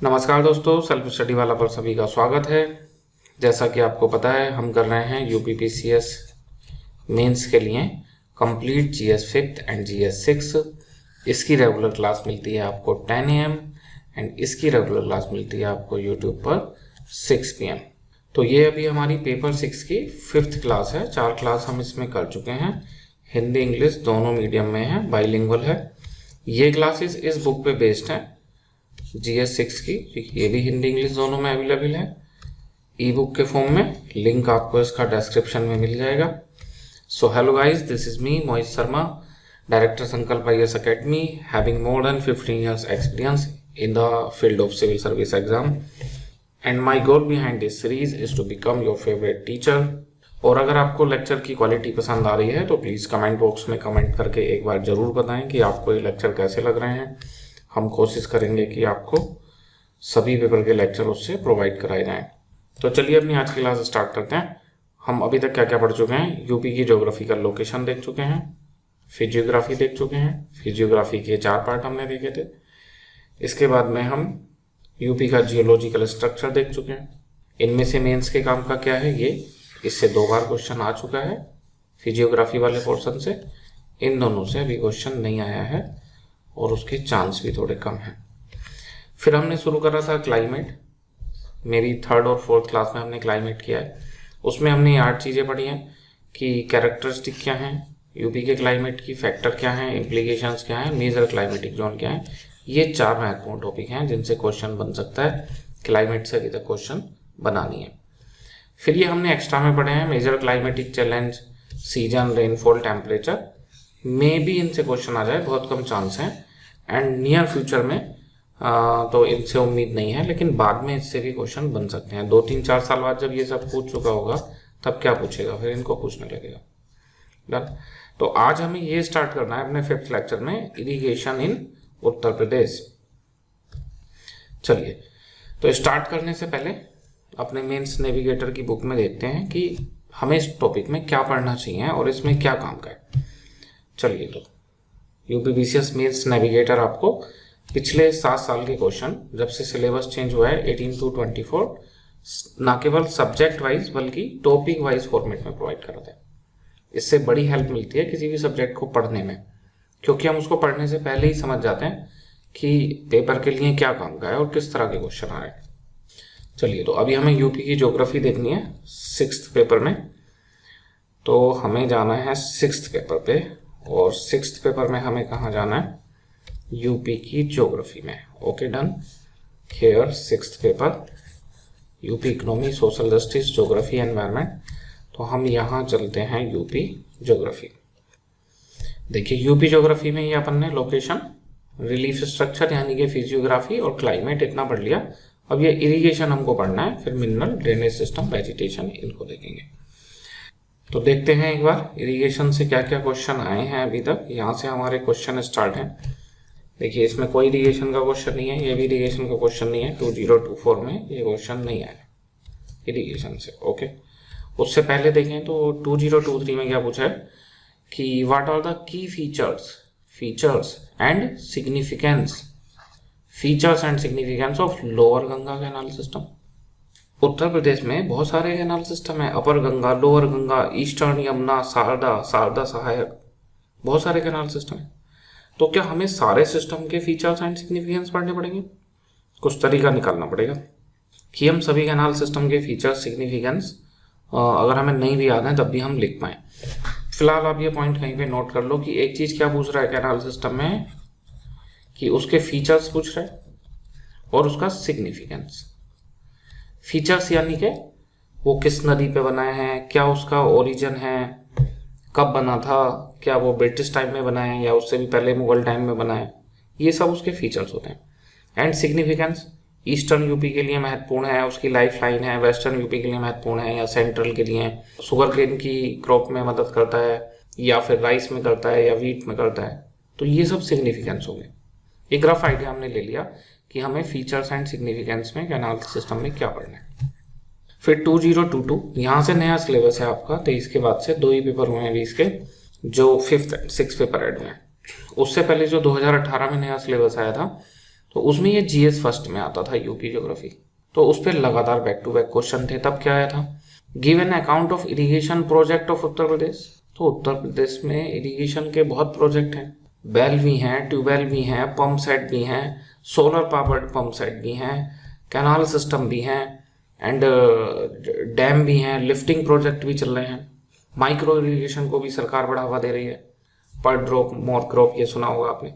नमस्कार दोस्तों, self study वाला पर सभी का स्वागत है। जैसा कि आपको पता है, हम कर रहे हैं यूपीपीसीएस मेंस के लिए complete GS 5th and GS 6। इसकी रेगुलर क्लास मिलती है आपको 10 AM एंड इसकी रेगुलर क्लास मिलती है आपको यूट्यूब पर 6 PM। तो ये अभी हमारी पेपर 6 की 5th क्लास है। 4 क्लास हम इसमें कर चुके हैं। हिंदी इंग्लिश दोनों मीडियम में है, बाइलिंगुअल है। ये क्लासेस इस बुक पे बेस्ड है GS 6 की। ये भी हिंदी इंग्लिश दोनों में अवेलेबल है ई बुक के फॉर्म में। लिंक आपको इसका डिस्क्रिप्शन में मिल जाएगा। So hello guys, this is me Mohit Sharma, director Sankalp IAS academy, having more than 15 years experience in the field of civil service exam and my goal behind this series is to become your favourite teacher. और अगर आपको lecture की quality पसंद आ रही है तो please comment box में comment करके एक बार जरूर बताएं कि आपको ये लेक्चर कैसे लग रहे हैं। हम कोशिश करेंगे कि आपको सभी पेपर के लेक्चर उससे प्रोवाइड कराए जाएं। तो चलिए अपनी आज की क्लास स्टार्ट करते हैं। हम अभी तक क्या क्या पढ़ चुके हैं। यूपी की ज्योग्राफिकल लोकेशन देख चुके हैं, फिजियोग्राफी देख चुके हैं। फिजियोग्राफी के 4 पार्ट हमने देखे थे। इसके बाद में हम यूपी का जियोलॉजिकल स्ट्रक्चर देख चुके हैं। इनमें से मेंस के काम का क्या है, ये इससे 2 बार क्वेश्चन आ चुका है फिजियोग्राफी वाले पोर्शन से। इन दोनों से अभी क्वेश्चन नहीं आया है और उसके चांस भी थोड़े कम हैं। फिर हमने शुरू करा था क्लाइमेट। मेरी 3rd और 4th क्लास में हमने क्लाइमेट किया है। उसमें हमने 8 चीज़ें पढ़ी हैं कि कैरेक्टरिस्टिक क्या हैं यूपी के क्लाइमेट की, फैक्टर क्या हैं, इम्प्लीकेशंस क्या हैं, मेजर क्लाइमेटिक जोन क्या है। ये 4 महत्वपूर्ण टॉपिक हैं जिनसे क्वेश्चन बन सकता है। क्लाइमेट से अभी तक क्वेश्चन बनानी है। फिर ये हमने एक्स्ट्रा में पढ़े हैं major climatic challenge, season, rainfall, temperature. में भी इनसे क्वेश्चन आ जाए, बहुत कम चांस है। एंड नियर फ्यूचर में तो इनसे उम्मीद नहीं है, लेकिन बाद में इससे भी क्वेश्चन बन सकते हैं। 2-3-4 साल बाद जब ये सब पूछ चुका होगा तब क्या पूछेगा, फिर इनको पूछने लगेगा। डन। तो आज हमें ये स्टार्ट करना है अपने 5th लेक्चर में, इरिगेशन इन उत्तर प्रदेश। चलिए, तो स्टार्ट करने से पहले अपने मेंस नेविगेटर की बुक में देखते हैं कि हमें इस टॉपिक में क्या पढ़ना चाहिए और इसमें क्या काम का है। चलिए, तो यूपीपीसीएस मेंस नेविगेटर आपको पिछले 7 साल के क्वेश्चन, जब से सिलेबस चेंज हुआ है 18 to 24, ना केवल सब्जेक्ट वाइज बल्कि टॉपिक वाइज फॉर्मेट में प्रोवाइड कराता है। इससे बड़ी हेल्प मिलती है किसी भी सब्जेक्ट को पढ़ने में, क्योंकि हम उसको पढ़ने से पहले ही समझ जाते हैं कि पेपर के लिए क्या काम का है और किस तरह के क्वेश्चन आ रहे हैं। चलिए, तो अभी हमें यूपी की ज्योग्राफी देखनी है 6th पेपर में। तो हमें जाना है 6th पेपर पे, और 6th पेपर में हमें कहाँ जाना है, यूपी की ज्योग्राफी में। Okay, done. Here 6th paper UP economy, social justice, geography, environment. तो हम यहाँ चलते हैं यूपी ज्योग्राफी। देखिए, यूपी ज्योग्राफी में ये अपन ने लोकेशन, रिलीफ स्ट्रक्चर यानी कि फिजियोग्राफी और क्लाइमेट इतना पढ़ लिया। अब ये इरिगेशन हमको पढ़ना है, फिर मिनरल, ड्रेनेज सिस्टम, वेजिटेशन, इनको देखेंगे। तो देखते हैं एक बार इरिगेशन से क्या क्या क्वेश्चन आए हैं अभी तक। यहाँ से हमारे क्वेश्चन स्टार्ट हैं। देखिए, इसमें कोई इरिगेशन का क्वेश्चन नहीं है, ये भी इरिगेशन का क्वेश्चन नहीं है। 2024 में ये क्वेश्चन नहीं आया इरिगेशन से। ओके, उससे पहले देखें तो 2023 में क्या पूछा है कि what are the key features and significance of lower Ganga canal system. Uttar Pradesh में बहुत सारे कैनाल सिस्टम है, upper Ganga, lower Ganga, eastern Yamuna, Sharda Sahayak, बहुत सारे कैनाल सिस्टम है। तो क्या हमें सारे सिस्टम के फीचर्स एंड सिग्निफिकेंस पढ़ने पड़ेंगे? कुछ तरीका निकालना पड़ेगा कि हम सभी कैनाल सिस्टम के फीचर्स, सिग्निफिकेंस अगर हमें नहीं भी याद है तब भी हम लिख पाए। फिलहाल आप ये पॉइंट कहीं पे नोट कर लो कि एक चीज क्या पूछ रहा है कैनाल सिस्टम में, कि उसके फीचर्स पूछ रहा है और उसका सिग्निफिकेंस। फीचर्स यानी कि वो किस नदी पे बनाए हैं, क्या उसका ओरिजिन है, कब बना था, क्या वो ब्रिटिश टाइम में बना है या उससे भी पहले मुगल टाइम में बना है, ये सब उसके फीचर्स होते हैं। एंड सिग्निफिकेंस, ईस्टर्न यूपी के लिए महत्वपूर्ण है, उसकी लाइफ लाइन है, वेस्टर्न यूपी के लिए महत्वपूर्ण है या सेंट्रल के लिए शुगर केन की क्रॉप में मदद करता है या फिर राइस में करता है या व्हीट में करता है। तो ये सब सिग्निफिकेंस हो गए। एक रफ आइडिया हमने ले लिया कि हमें फीचर्स एंड सिग्निफिकेंस में कैनाल सिस्टम में क्या पढ़ना है। फिर 2022 यहाँ से नया सिलेबस है आपका, 23 के बाद से 2 ही पेपर हुए हैं 20 के, जो 5th 6 पेपर एड में। उससे पहले जो 2018 में नया सिलेबस आया था तो उसमें ये जीएस फर्स्ट में आता था, यूपी ज्योग्राफी। तो उस पर लगातार बैक टू बैक क्वेश्चन थे। तब क्या आया था, give an account of irrigation project of Uttar Pradesh. तो उत्तर प्रदेश में इरिगेशन के बहुत प्रोजेक्ट हैं, बेल भी हैं, ट्यूबवेल भी हैं, पंप सेट भी हैं, सोलर पावर्ड पंप सेट भी हैं, कैनाल सिस्टम भी हैं, एंड डैम भी हैं, लिफ्टिंग प्रोजेक्ट भी चल रहे हैं, माइक्रो इरिगेशन को भी सरकार बढ़ावा दे रही है, पर ड्रॉप मोर क्रॉप, ये सुना होगा आपने।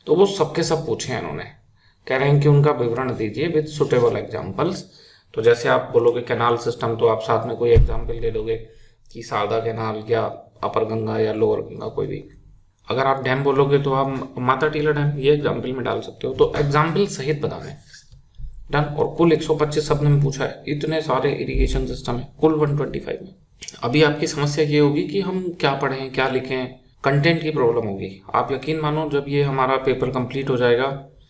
तो वो सबके सब पूछे हैं इन्होंने, कह रहे हैं कि उनका विवरण दीजिए विद सुटेबल एग्जाम्पल्स। तो जैसे आप बोलोगे कैनाल सिस्टम, तो आप साथ में कोई एग्जाम्पल दे दोगे कि सारदा कैनाल या अपर गंगा या लोअर गंगा, कोई भी। अगर आप डैम बोलोगे तो आप माता टीला डैम, ये एग्जाम्पल में डाल सकते हो। तो एग्जाम्पल सहित बता दें, डन। और कुल 125 शब्द में पूछा है, इतने सारे इरिगेशन सिस्टम है कुल 125 में। अभी आपकी समस्या ये होगी कि हम क्या पढ़ें, क्या लिखें, कंटेंट की प्रॉब्लम होगी। आप यकीन मानो, जब ये हमारा पेपर कंप्लीट हो जाएगा,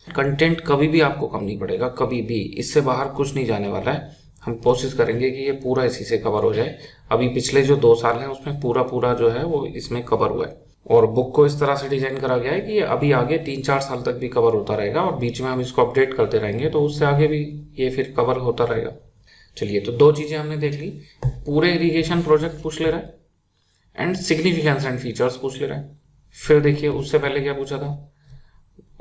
कंटेंट कभी भी आपको कम नहीं पड़ेगा, कभी भी। इससे बाहर कुछ नहीं जाने वाला है। हम कोशिश करेंगे कि ये पूरा इसी से कवर हो जाए। अभी पिछले जो 2 साल हैं उसमें पूरा जो है वो इसमें कवर हुआ है। और बुक को इस तरह से डिजाइन करा गया है कि अभी आगे 3-4 साल तक भी कवर होता रहेगा, और बीच में हम इसको अपडेट करते रहेंगे, तो उससे आगे भी ये फिर कवर होता रहेगा। चलिए, तो 2 चीजें हमने देख ली। पूरे इरिगेशन प्रोजेक्ट पूछ ले रहा है, एंड सिग्निफिकेंस एंड फीचर्स पूछ ले रहा है। फिर देखिए, उससे पहले क्या पूछा था,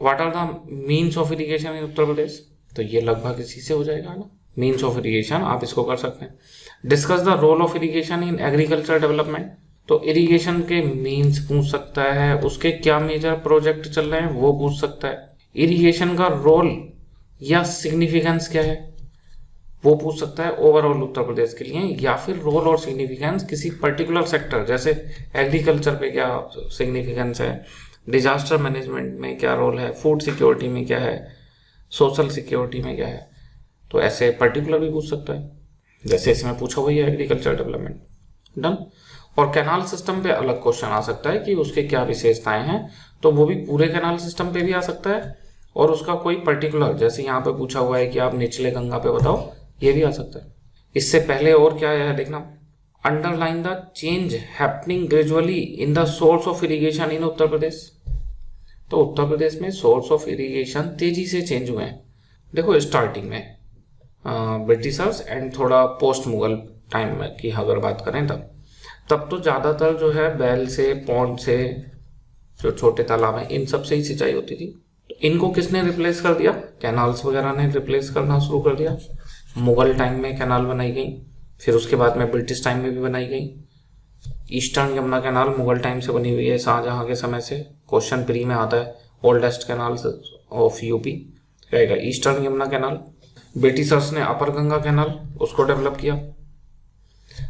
what are the means of irrigation in Uttar Pradesh. तो ये लगभग इसी से हो जाएगा ना, मीन्स ऑफ इरिगेशन, आप इसको कर सकते हैं। Discuss the role of irrigation in agriculture development. तो इरिगेशन के मीन्स पूछ सकता है, उसके क्या मेजर प्रोजेक्ट चल रहे हैं वो पूछ सकता है, इरिगेशन का रोल या सिग्निफिकेंस क्या है वो पूछ सकता है ओवरऑल उत्तर प्रदेश के लिए, या फिर रोल और सिग्निफिकेंस किसी पर्टिकुलर सेक्टर, जैसे एग्रीकल्चर पे क्या सिग्निफिकेंस है, डिजास्टर मैनेजमेंट में क्या रोल है, फूड सिक्योरिटी में क्या है, सोशल सिक्योरिटी में क्या है। तो ऐसे पर्टिकुलर भी पूछ सकता है, जैसे इसमें पूछा हुआ है एग्रीकल्चर डेवलपमेंट, डन। और कैनाल सिस्टम पे अलग क्वेश्चन आ सकता है कि उसके क्या विशेषताएं हैं, तो वो भी पूरे कैनाल सिस्टम पे भी आ सकता है, और उसका कोई पर्टिकुलर, जैसे यहाँ पे पूछा हुआ है कि आप निचले गंगा पे बताओ, ये भी आ सकता है। इससे पहले और क्या है देखना, underline the change happening gradually in the source of irrigation in Uttar Pradesh. तो उत्तर प्रदेश में सोर्स ऑफ इरिगेशन तेजी से चेंज हुए हैं। देखो, स्टार्टिंग में ब्रिटिशर्स एंड थोड़ा पोस्ट मुगल टाइम में की अगर बात करें, तब तो ज्यादातर जो है बैल से, पौंड से, जो छोटे तालाब हैं, इन सब से ही सिंचाई होती थी। तो इनको किसने रिप्लेस कर दिया, कैनाल्स वगैरह ने रिप्लेस करना शुरू कर दिया। मुगल टाइम में कैनाल बनाई गई, फिर उसके बाद में ब्रिटिश टाइम में भी बनाई गई। Eastern Yamuna canal Mughal time से बनी हुई है, शाहजहां के समय से। क्वेश्चन प्री में आता है, ओल्डेस्ट कैनाल ऑफ यूपी रहेगा ईस्टर्न यमुना कैनाल। ब्रिटिशर्स ने अपर गंगा कैनाल उसको डेवलप किया।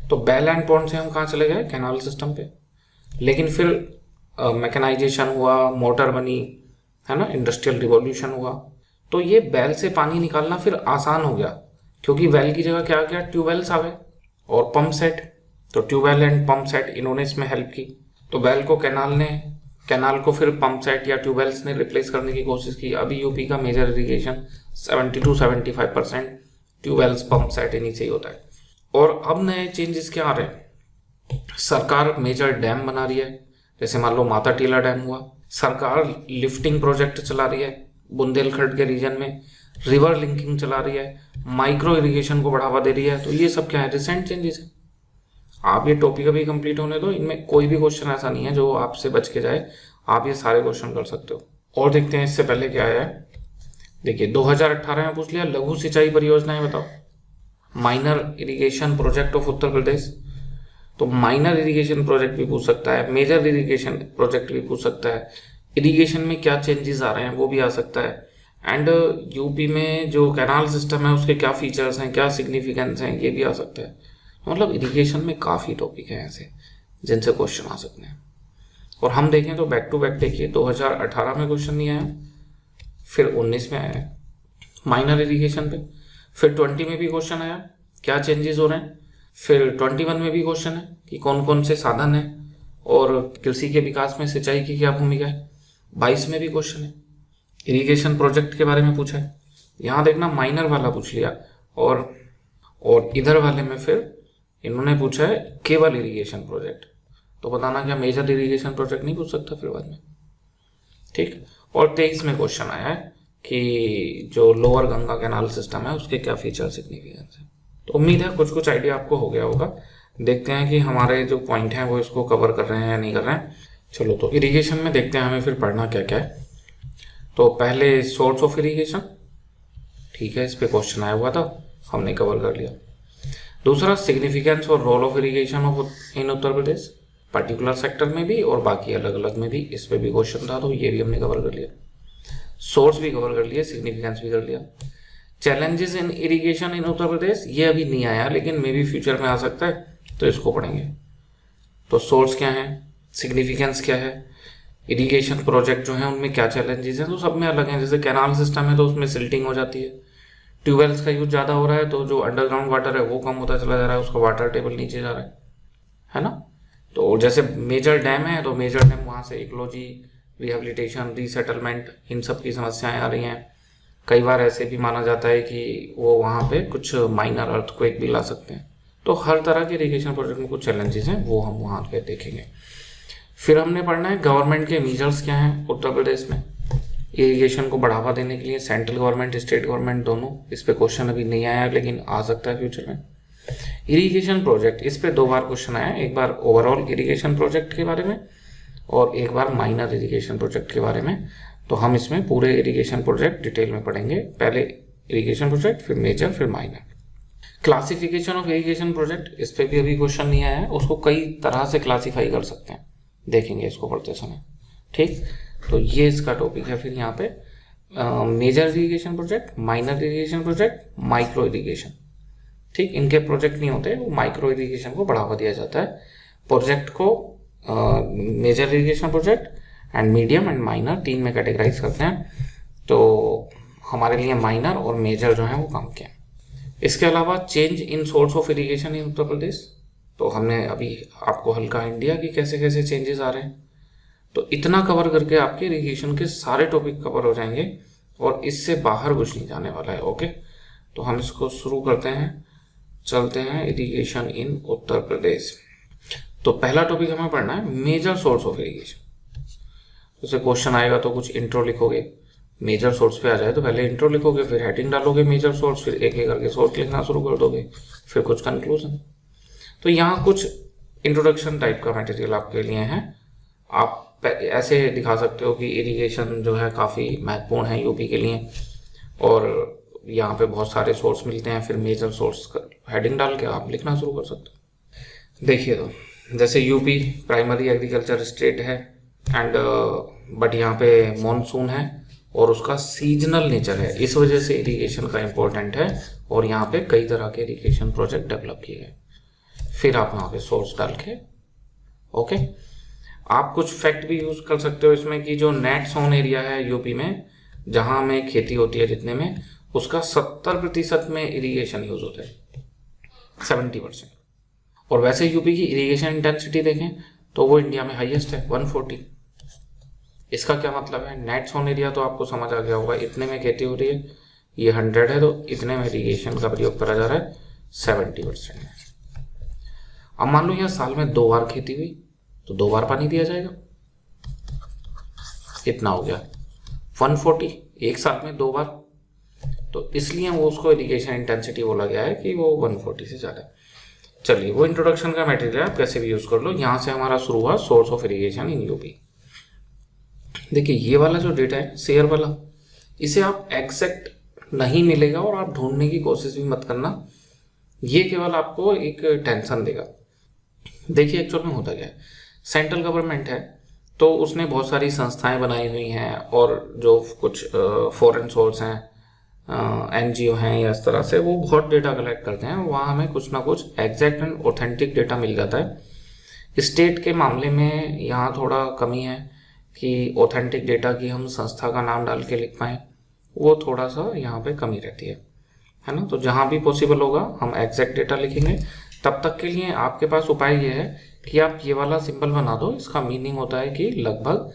तो बेल एंड पॉन्ड से हम कहाँ चले गए, कैनाल सिस्टम पे। लेकिन फिर मैकेनाइजेशन हुआ, मोटर बनी, है ना, इंडस्ट्रियल रिवॉल्यूशन हुआ, तो ये बैल से पानी निकालना फिर आसान हो गया, क्योंकि बैल की जगह क्या आ गया, ट्यूबवेल्स आ गए और पंप सेट। तो ट्यूबवेल एंड पंप सेट इन्होंने इसमें हेल्प की। तो बैल को कैनाल को फिर पंप सेट या ट्यूबवेल्स ने रिप्लेस करने की कोशिश की। अभी यूपी का major irrigation 70-75% tubewells, pump set इन्हीं से ही होता है। और अब नए चेंजेस क्या आ रहे हैं, सरकार मेजर डैम बना रही है, जैसे मान लो माता टीला डैम हुआ। सरकार लिफ्टिंग प्रोजेक्ट चला रही है बुंदेलखंड के रीजन में, रिवर लिंकिंग चला रही है, माइक्रो इरिगेशन को बढ़ावा दे रही है। तो ये सब क्या है, रिसेंट चेंजेस है। आप ये टॉपिक अभी कंप्लीट होने दो, इनमें कोई भी क्वेश्चन ऐसा नहीं है जो आपसे बच के जाए, आप ये सारे क्वेश्चन कर सकते हो। और देखते हैं इससे पहले क्या आया है। देखिए, 2018 में पूछ लिया, लघु सिंचाई परियोजनाएं बताओ, minor irrigation project of Uttar Pradesh. तो माइनर इरिगेशन प्रोजेक्ट भी पूछ सकता है, मेजर इरिगेशन प्रोजेक्ट भी पूछ सकता है, इरिगेशन में क्या चेंजेस आ रहे हैं वो भी आ सकता है, एंड यूपी में जो कैनाल सिस्टम है उसके क्या फीचर्स हैं, क्या सिग्निफिकेंस हैं, ये भी आ सकता है। मतलब इरिगेशन में काफ़ी टॉपिक हैं ऐसे जिनसे क्वेश्चन आ सकते हैं। और हम देखें तो बैक टू बैक देखिए, 2018 में क्वेश्चन नहीं आया, फिर 19 में आया माइनर इरिगेशन पे, फिर 20 में भी क्वेश्चन आया क्या चेंजेस हो रहे हैं, फिर 21 में भी क्वेश्चन है कि कौन कौन से साधन हैं और कृषि के विकास में सिंचाई की क्या भूमिका है। 22 में भी क्वेश्चन है, इरिगेशन प्रोजेक्ट के बारे में पूछा है। यहाँ देखना, माइनर वाला पूछ लिया, और इधर वाले में फिर इन्होंने पूछा है केवल इरिगेशन प्रोजेक्ट। तो बताना क्या मेजर इरिगेशन प्रोजेक्ट नहीं पूछ सकता फिर बाद में, ठीक। और 23 में क्वेश्चन आया है कि जो लोअर गंगा कैनाल सिस्टम है उसके क्या फीचर सिग्निफिकेंस है। तो उम्मीद है कुछ कुछ आइडिया आपको हो गया होगा। देखते हैं कि हमारे जो पॉइंट हैं वो इसको कवर कर रहे हैं या नहीं कर रहे हैं। चलो तो इरिगेशन में देखते हैं हमें फिर पढ़ना क्या क्या है। तो पहले सोर्स ऑफ इरिगेशन, ठीक है, इस पे क्वेश्चन आया हुआ था, हमने कवर कर लिया। दूसरा सिग्निफिकेंस और role of irrigation of in Uttar Pradesh, particular sector में भी और बाकी अलग अलग में भी, इस पे भी क्वेश्चन था, तो ये भी हमने कवर कर लिया। सोर्स भी कवर कर लिया, सिग्निफिकेंस भी कर लिया। Challenges in irrigation in Uttar प्रदेश, ये अभी नहीं आया लेकिन मे बी फ्यूचर में आ सकता है, तो इसको पढ़ेंगे। तो सोर्स क्या है, सिग्निफिकेंस क्या है, इरिगेशन प्रोजेक्ट जो है उनमें क्या चैलेंजेस हैं, तो सब में अलग हैं। जैसे कैनाल सिस्टम है तो उसमें सिल्टिंग हो जाती है, ट्यूबवेल्स का यूज ज़्यादा हो रहा है तो जो अंडरग्राउंड वाटर है वो कम होता चला जा रहा है, उसका वाटर टेबल नीचे जा रहा है ना। तो जैसे मेजर डैम है तो मेजर डैम वहाँ से इकोलॉजी, रिहेबिलिटेशन, रीसेटलमेंट, इन सब की समस्याएं आ रही हैं। कई बार ऐसे भी माना जाता है कि वो वहाँ पे कुछ माइनर अर्थक्वेक भी ला सकते हैं। तो हर तरह के इरिगेशन प्रोजेक्ट में कुछ चैलेंजेस हैं, वो हम वहाँ पे देखेंगे। फिर हमने पढ़ना है गवर्नमेंट के मेजर्स क्या हैं उत्तर प्रदेश में इरिगेशन को बढ़ावा देने के लिए। सेंट्रल गवर्नमेंट, स्टेट गवर्नमेंट दोनों, इस पे क्वेश्चन अभी नहीं आया लेकिन आ सकता है फ्यूचर में। इरिगेशन प्रोजेक्ट, इस पे 2 बार क्वेश्चन आया, एक बार ओवरऑल इरिगेशन प्रोजेक्ट के बारे में और एक बार माइनर इरिगेशन प्रोजेक्ट के बारे में। तो हम इसमें पूरे इरिगेशन प्रोजेक्ट डिटेल में पढ़ेंगे, पहले इरिगेशन प्रोजेक्ट, फिर मेजर, फिर minor. Classification of irrigation project, इस पे भी अभी क्वेश्चन नहीं आया है, उसको कई तरह से क्लासीफाई कर सकते हैं, देखेंगे इसको पढ़ते समय, ठीक। तो ये इसका टॉपिक है। फिर यहाँ पे major irrigation project, minor irrigation project, micro irrigation, ठीक। इनके प्रोजेक्ट नहीं होते, वो माइक्रो इरिगेशन को बढ़ावा दिया जाता है। प्रोजेक्ट को major irrigation project and medium and minor 3 में कैटेगराइज करते हैं। तो हमारे लिए माइनर और मेजर जो है वो काम के हैं। इसके अलावा change in source of irrigation in Uttar Pradesh, तो हमने अभी आपको हल्का इंडिया की कैसे कैसे चेंजेस आ रहे हैं, तो इतना कवर करके आपके इरिगेशन के सारे टॉपिक कवर हो जाएंगे और इससे बाहर कुछ नहीं जाने वाला है। ओके, तो हम इसको शुरू करते हैं, चलते हैं इरिगेशन इन उत्तर प्रदेश। तो पहला टॉपिक हमें पढ़ना है मेजर सोर्स ऑफ इरिगेशन। जैसे क्वेश्चन आएगा तो कुछ इंट्रो लिखोगे, मेजर सोर्स पे आ जाए तो पहले इंट्रो लिखोगे, फिर हेडिंग डालोगे मेजर सोर्स, फिर एक एक करके सोर्स लिखना शुरू कर दोगे, फिर कुछ कंक्लूजन। तो यहाँ कुछ इंट्रोडक्शन टाइप का मटेरियल आपके लिए है। आप ऐसे दिखा सकते हो कि इरिगेशन जो है काफ़ी महत्वपूर्ण है यूपी के लिए और यहाँ पे बहुत सारे सोर्स मिलते हैं, फिर मेजर सोर्स हेडिंग डाल के आप लिखना शुरू कर सकते हो। देखिए, तो जैसे यूपी प्राइमरी एग्रीकल्चर स्टेट है एंड बट यहाँ पे मॉनसून है और उसका सीजनल नेचर है, इस वजह से इरिगेशन का इम्पोर्टेंट है और यहाँ पे कई तरह के इरिगेशन प्रोजेक्ट डेवलप किए गए। फिर आप यहाँ पे सोर्स डाल के ओके। आप कुछ फैक्ट भी यूज कर सकते हो इसमें कि जो नेट सोन एरिया है यूपी में, जहाँ में खेती होती है जितने में, उसका 70% में इरिगेशन यूज होता है, 70%। और वैसे यूपी की इरिगेशन इंटेंसिटी देखें तो वो इंडिया में हाईएस्ट है, 140। इसका क्या मतलब है, नेट सोन एरिया तो आपको समझ आ गया होगा, इतने में खेती हो रही है, ये 100 है, तो इतने में इरिगेशन का प्रयोग करा जा रहा है 70% में। अब मान लो यहाँ साल में 2 बार खेती हुई तो 2 बार पानी दिया जाएगा, इतना हो गया 140, एक साल में 2 बार, तो इसलिए वो उसको इरिगेशन इंटेंसिटी बोला गया है कि वो 140 से ज़्यादा है। चलिए, वो इंट्रोडक्शन का मटेरियल आप कैसे भी यूज़ कर लो। यहाँ से हमारा शुरू हुआ source of irrigation in UP. देखिए, ये वाला जो डेटा है शेयर वाला, इसे आप एग्जैक्ट नहीं मिलेगा और आप ढूंढने की कोशिश भी मत करना, ये केवल आपको एक टेंशन देगा। देखिए एक्चुअल में होता क्या है, सेंट्रल गवर्नमेंट है तो उसने बहुत सारी संस्थाएं बनाई हुई हैं और जो कुछ फॉरेन सोर्स हैं, एनजीओ हैं या इस तरह से, वो बहुत डेटा कलेक्ट करते हैं, वहाँ हमें कुछ ना कुछ एग्जैक्ट एंड ऑथेंटिक डेटा मिल जाता है। स्टेट के मामले में यहाँ थोड़ा कमी है कि ऑथेंटिक डेटा की हम संस्था का नाम डाल के लिख पाएँ, वो थोड़ा सा यहाँ पे कमी रहती है ना। तो जहाँ भी पॉसिबल होगा हम एग्जैक्ट डेटा लिखेंगे। तब तक के लिए आपके पास उपाय ये है कि आप ये वाला सिंबल बना दो, इसका मीनिंग होता है कि लगभग,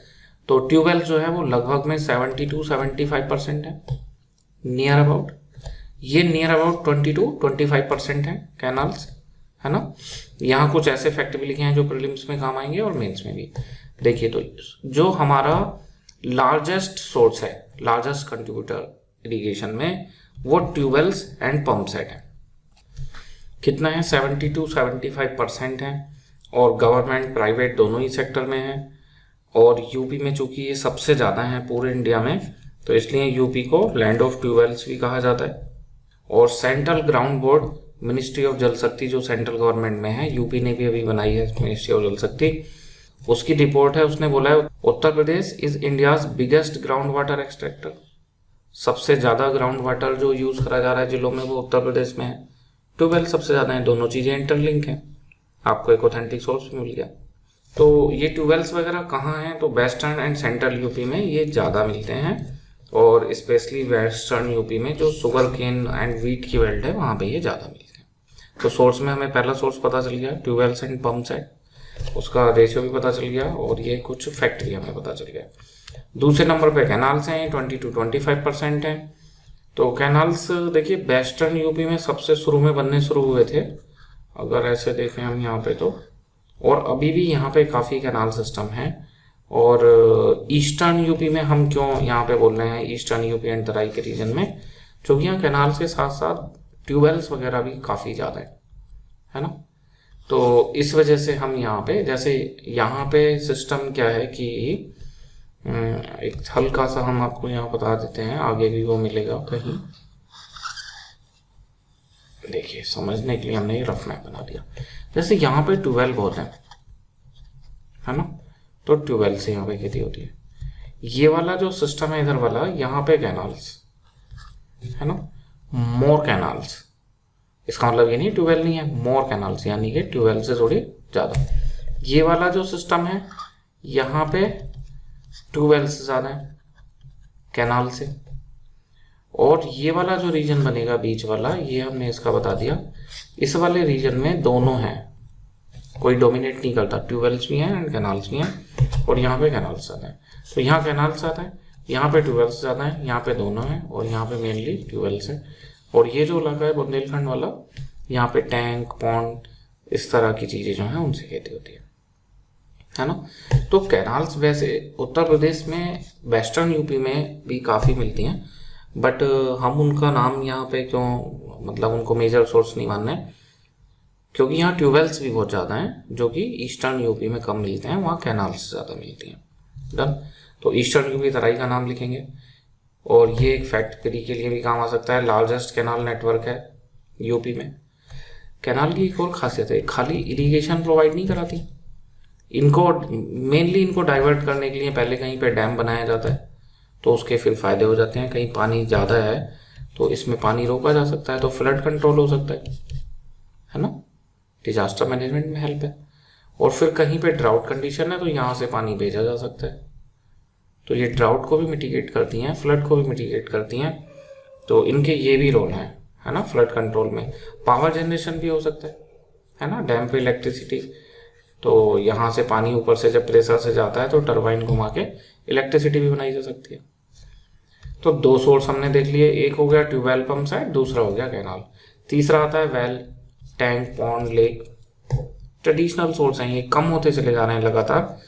तो ट्यूबवेल जो है वो लगभग में 70-75% है, नियर अबाउट, ये नियर अबाउट 20-25% है कैनाल्स, है ना। यहाँ कुछ ऐसे फैक्ट भी लिखे हैं जो प्रीलिम्स में काम आएंगे और मेंस में भी। देखिए, तो जो हमारा लार्जेस्ट सोर्स है, लार्जेस्ट कंट्रीब्यूटर इरिगेशन में, वो ट्यूबवेल्स एंड पंप सेट है। कितना है? 70-75% है, और गवर्नमेंट प्राइवेट दोनों ही सेक्टर में है। और यूपी में चूंकि ये सबसे ज़्यादा है पूरे इंडिया में, तो इसलिए यूपी को लैंड ऑफ ट्यूबवेल्स भी कहा जाता है। और central ground board ministry of जल शक्ति जो सेंट्रल गवर्नमेंट में है, यूपी ने भी अभी बनाई है मिनिस्ट्री ऑफ जल शक्ति, उसकी रिपोर्ट है, उसने बोला है Uttar Pradesh is India's biggest ground water extractor. सबसे ज़्यादा ग्राउंड वाटर जो यूज़ करा जा रहा है जिलों में, वो उत्तर प्रदेश में है। ट्यूबवेल सबसे ज़्यादा है, दोनों चीज़ें इंटरलिंक हैं। आपको एक ऑथेंटिक सोर्स भी मिल गया। तो ये ट्यूबवेल्स वगैरह कहाँ हैं? तो वेस्टर्न एंड सेंट्रल यूपी में ये ज़्यादा मिलते हैं, और स्पेशली वेस्टर्न यूपी में जो शुगर केन एंड वीट की बेल्ट है, वहाँ पे ये ज़्यादा मिलते हैं। तो सोर्स में हमें पहला सोर्स पता चल गया ट्यूबवेल्स एंड पंप सेट, उसका रेशियो भी पता चल गया, और ये कुछ फैक्ट भी हमें पता चल गया। दूसरे नंबर पे कैनाल्स हैं, 20-25% हैं। तो कैनाल्स देखिए वेस्टर्न यूपी में सबसे शुरू में बनने शुरू हुए थे, अगर ऐसे देखें हम यहाँ पे तो, और अभी भी यहाँ पे काफ़ी कैनाल सिस्टम है। और ईस्टर्न यूपी में हम क्यों यहाँ पे बोल रहे हैं ईस्टर्न यूपी एंड तराई के रीजन में, क्योंकि यहाँ कैनाल्स के साथ साथ ट्यूबवेल्स वगैरह भी काफ़ी ज़्यादा है ना। तो इस वजह से हम यहाँ पे, जैसे यहाँ पे सिस्टम क्या है कि एक हल्का सा हम आपको यहाँ बता देते हैं, आगे भी वो मिलेगा कहीं, देखिए समझने के लिए हमने ये रफ मैप बना दिया। जैसे यहाँ पे ट्यूबवेल बहुत है ना, तो ट्यूबवेल से यहाँ पे खेती होती है। ये वाला जो सिस्टम है इधर वाला, यहाँ पे कैनाल्स है ना, मोर कैनाल्स। इसका मतलब ये नहीं ट्यूबवेल नहीं है, मोर कैनाल्स, यानी कि ट्यूबवेल से थोड़ी ज़्यादा। ये वाला जो सिस्टम है, यहाँ पे ट्यूबवेल से ज़्यादा है कैनाल से। और ये वाला जो रीजन बनेगा बीच वाला, ये हमने इसका बता दिया, इस वाले रीजन में दोनों हैं, कोई डोमिनेट नहीं करता, ट्यूबवेल्स भी हैं एंड कैनाल्स भी हैं। और यहाँ पे कैनाल्स ज़्यादा है, तो यहाँ कैनाल्स ज़्यादा है, यहाँ पे ट्यूबवेल्स ज़्यादा है, यहाँ पे दोनों हैं, और यहाँ पे मेनली ट्यूबवेल्स है। और ये जो इलाका है बुंदेलखंड वाला, यहाँ पे टैंक पॉन्ड इस तरह की चीज़ें जो हैं उनसे खेती होती है ना। तो कैनाल्स वैसे उत्तर प्रदेश में वेस्टर्न यूपी में भी काफ़ी मिलती हैं, बट हम उनका नाम यहाँ पे क्यों, मतलब उनको मेजर सोर्स नहीं मान रहे, क्योंकि यहाँ ट्यूबवेल्स भी बहुत ज़्यादा हैं, जो कि ईस्टर्न यूपी में कम मिलते हैं, वहाँ कैनाल्स ज़्यादा मिलती हैं। डन। तो ईस्टर्न यूपी तराई का नाम लिखेंगे। और ये एक फैक्ट्री के लिए भी काम आ सकता है, लार्जेस्ट कैनाल नेटवर्क है यूपी में। कैनाल की एक और खासियत है, खाली इरिगेशन प्रोवाइड नहीं कराती, इनको मेनली इनको डाइवर्ट करने के लिए पहले कहीं पे डैम बनाया जाता है, तो उसके फिर फायदे हो जाते हैं। कहीं पानी ज़्यादा है तो इसमें पानी रोका जा सकता है, तो फ्लड कंट्रोल हो सकता है ना, डिजास्टर मैनेजमेंट में हेल्प है। और फिर कहीं पे ड्राउट कंडीशन है तो यहाँ से पानी भेजा जा सकता है, तो ये ड्राउट को भी मिटिगेट करती हैं, फ्लड को भी मिटिगेट करती हैं। तो इनके ये भी रोल है ना फ्लड कंट्रोल में। पावर जनरेशन भी हो सकता है ना, डैम पे इलेक्ट्रिसिटी, तो यहाँ से पानी ऊपर से जब प्रेशर से जाता है तो टरबाइन घुमा के इलेक्ट्रिसिटी भी बनाई जा सकती है। तो दो सोर्स हमने देख लिए, एक हो गया ट्यूबवेल पंप सेट, दूसरा हो गया कैनाल, तीसरा आता है well, tank, pond, lake. Traditional source हैं, ये कम होते चले जा रहे हैं लगातार।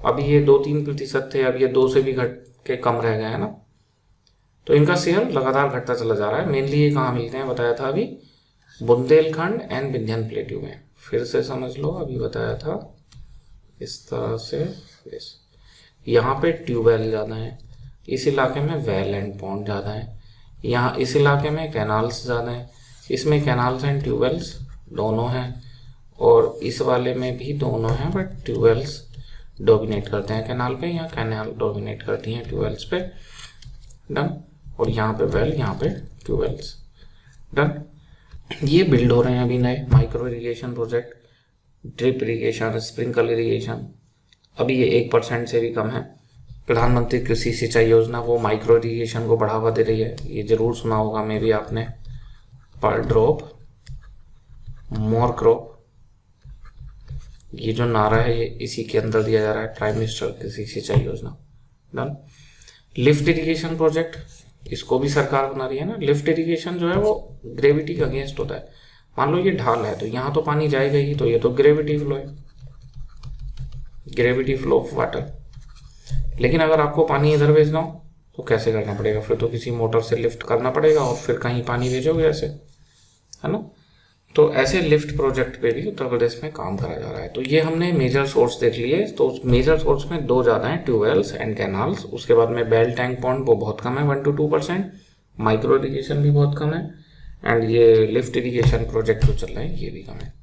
अभी ये 2-3% थे, अब ये 2 से भी घट के कम रह गए हैं ना, तो इनका शेयर लगातार घटता चला जा रहा है। मेनली ये कहाँ मिलते हैं बताया था अभी, बुंदेलखंड एंड विंध्यन प्लेट्यू में। फिर से समझ लो, अभी बताया था इस तरह से, यहाँ पे ट्यूबवेल ज़्यादा है, इस इलाके में वेल एंड पॉन्ड ज़्यादा है, यहाँ इस इलाके में कैनाल्स ज़्यादा है, इसमें कैनाल्स एंड ट्यूबवेल्स दोनों हैं, और इस वाले में भी दोनों हैं, बट ट्यूबवेल्स डोमिनेट करते हैं कैनाल पे, यहाँ कैनाल डोमिनेट करती हैं ट्यूबवेल्स पे। डन। और यहाँ पे वेल, यहाँ पे ट्यूबवेल्स। डन। ये बिल्ड हो रहे हैं अभी नए micro irrigation project, drip irrigation, sprinkle irrigation. अभी ये 1% से भी कम है। प्रधानमंत्री कृषि सिंचाई योजना वो माइक्रो इरिगेशन को बढ़ावा दे रही है, ये जरूर सुना होगा मे भी आपने, पर ड्रॉप मोर क्रॉप, ये जो नारा है ये इसी के अंदर दिया जा रहा है, प्राइम मिनिस्टर कृषि सिंचाई योजना। डन। लिफ्ट इरिगेशन प्रोजेक्ट, इसको भी सरकार बना रही है ना। लिफ्ट इरिगेशन जो है वो ग्रेविटी के अगेंस्ट होता है। मान लो ये ढाल है तो यहाँ तो पानी जाएगा ही, तो ये तो ग्रेविटी फ्लो है, ग्रेविटी फ्लो ऑफ वाटर। लेकिन अगर आपको पानी इधर भेजना हो तो कैसे करना पड़ेगा? फिर तो किसी मोटर से लिफ्ट करना पड़ेगा और फिर कहीं पानी भेजोगे ऐसे, है ना? तो ऐसे लिफ्ट प्रोजेक्ट पे भी उत्तर प्रदेश में काम करा जा रहा है। तो ये हमने मेजर सोर्स देख लिए। तो उस मेजर सोर्स में दो ज़्यादा हैं, ट्यूबवेल्स एंड कैनाल्स। उसके बाद में बेल टैंक पॉन्ड, वो बहुत कम है, 1 to 2%। माइक्रो इरीगेशन भी बहुत कम है, एंड ये लिफ्ट इरीगेशन प्रोजेक्ट जो चल रहे हैं ये भी कम है।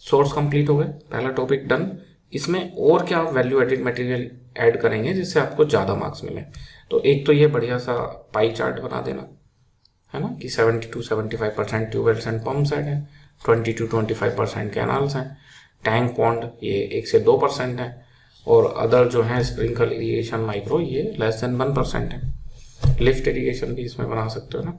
सोर्स कंप्लीट हो गए, पहला टॉपिक डन। इसमें और क्या वैल्यू एडिड मटेरियल ऐड करेंगे जिससे आपको ज़्यादा मार्क्स मिले? तो एक तो ये बढ़िया सा पाई चार्ट बना देना, है ना, कि 70 to 75% tube wells and pumps add है, 20 to 25% कैनाल्स हैं, टैंक पॉन्ड ये 1 से 2% है, और अदर जो है स्प्रिंकल इरीगेशन माइक्रो ये लेस देन 1% है। लिफ्ट इरीगेशन भी इसमें बना सकते हो ना।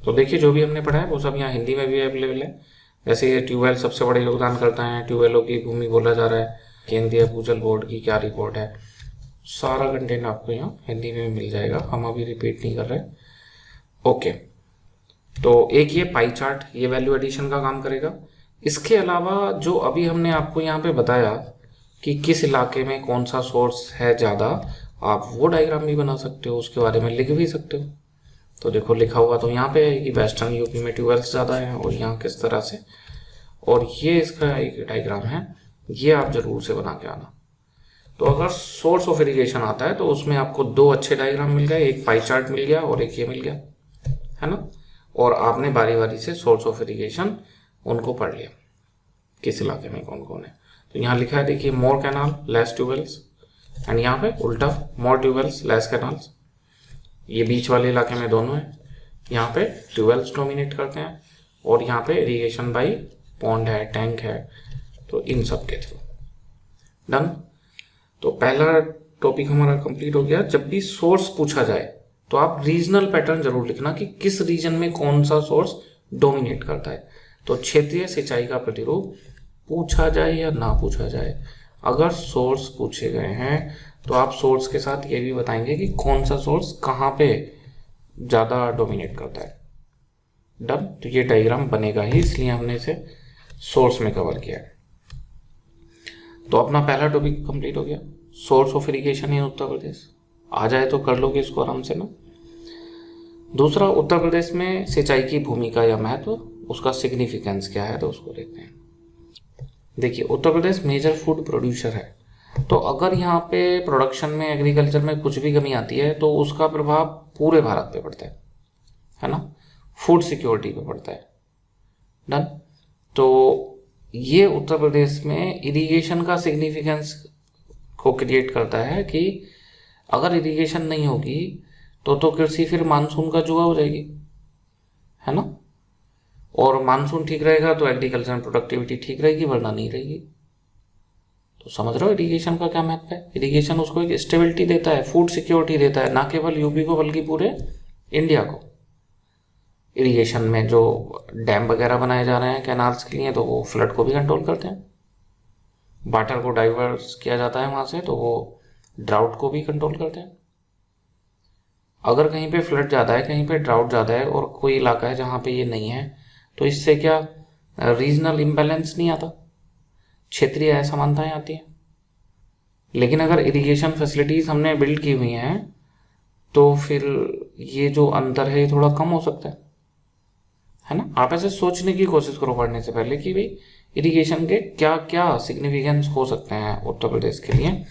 तो देखिए जो भी हमने पढ़ा है वो सब यहाँ हिंदी में भी अवेलेबल है। वैसे ये ट्यूबवेल सबसे बड़े योगदान करता है, ट्यूबवेलों की भूमि बोला जा रहा है, केंद्रीय भूजल बोर्ड की क्या रिपोर्ट है, सारा कंटेंट आपको यहाँ हिंदी में मिल जाएगा, हम अभी रिपीट नहीं कर रहे। ओके, तो एक ये पाई चार्ट ये वैल्यू एडिशन का काम करेगा। इसके अलावा जो अभी हमने आपको यहाँ पे बताया कि किस इलाके में कौन सा सोर्स है ज़्यादा, आप वो डायग्राम भी बना सकते हो, उसके बारे में लिख भी सकते हो। तो देखो लिखा हुआ तो यहाँ पे है कि वेस्टर्न यूपी में ट्यूबवेल्स ज़्यादा है और यहाँ किस तरह से, और ये इसका एक डायग्राम है, ये आप जरूर से बना के आना। तो अगर सोर्स ऑफ इरीगेशन आता है तो उसमें आपको दो अच्छे डायग्राम मिल गए, एक पाई चार्ट मिल गया और एक ये मिल गया, है ना। और आपने बारी बारी से सोर्स ऑफ इरीगेशन उनको पढ़ लिया, किस इलाके में कौन कौन है। तो यहाँ लिखा है देखिए, मोर कैनाल लेस ट्यूबवेल्स, एंड यहाँ पे उल्टा मोर ट्यूबवेल्स लेस कैनाल्स। ये बीच वाले इलाके में दोनों है, यहाँ पे ट्यूबवेल्स डोमिनेट करते हैं और यहाँ पे इरीगेशन बाई पॉन्ड है, टैंक है, तो इन सब के थ्रू। डन। तो पहला टॉपिक हमारा कंप्लीट हो गया। जब भी सोर्स पूछा जाए तो आप रीजनल पैटर्न जरूर लिखना कि किस रीजन में कौन सा सोर्स डोमिनेट करता है। तो क्षेत्रीय सिंचाई का प्रतिरूप पूछा जाए या ना पूछा जाए, अगर सोर्स पूछे गए हैं तो आप सोर्स के साथ ये भी बताएंगे कि कौन सा सोर्स कहाँ पे ज़्यादा डोमिनेट करता है। डन। तो ये डायग्राम बनेगा ही, इसलिए हमने इसे सोर्स में कवर किया है। तो अपना पहला टॉपिक कंप्लीट हो गया, source of irrigation in Uttar प्रदेश। आ जाए तो कर लोगे इसको आराम से ना। दूसरा, उत्तर प्रदेश में सिंचाई की भूमिका या महत्व, उसका सिग्निफिकेंस क्या है, तो उसको देखते हैं। देखिए, Uttar Pradesh major food producer है, तो अगर यहाँ पे प्रोडक्शन में, एग्रीकल्चर में कुछ भी कमी आती है तो उसका प्रभाव पूरे भारत पे पड़ता है ना, फूड सिक्योरिटी पे पड़ता है। डन। तो ये उत्तर प्रदेश में इरिगेशन का सिग्निफिकेंस को क्रिएट करता है कि अगर इरिगेशन नहीं होगी तो कृषि फिर मानसून का जुआ हो जाएगी, है ना। और मानसून ठीक रहेगा तो एग्रीकल्चर में प्रोडक्टिविटी ठीक रहेगी, वरना नहीं रहेगी। तो समझ रहे हो इरिगेशन का क्या महत्व है। इरिगेशन उसको एक स्टेबिलिटी देता है, फूड सिक्योरिटी देता है, ना केवल यूपी को बल्कि पूरे इंडिया को। इरिगेशन में जो डैम वगैरह बनाए जा रहे हैं कैनाल्स के लिए, तो वो फ्लड को भी कंट्रोल करते हैं। वाटर को डाइवर्स किया जाता है वहाँ से, तो वो ड्राउट को भी कंट्रोल करते हैं। अगर कहीं पे फ्लड ज़्यादा है, कहीं पे ड्राउट ज़्यादा है और कोई इलाका है जहाँ पे ये नहीं है, तो इससे क्या रीजनल इम्बैलेंस नहीं आता, क्षेत्रीय असमानताएं आती हैं। लेकिन अगर इरिगेशन फैसिलिटीज़ हमने बिल्ड की हुई हैं तो फिर ये जो अंतर है ये थोड़ा कम हो सकता है ना। आप ऐसे सोचने की कोशिश करो पढ़ने से पहले कि भाई इरिगेशन के क्या क्या सिग्निफिकेंस हो सकते हैं उत्तर प्रदेश के लिए।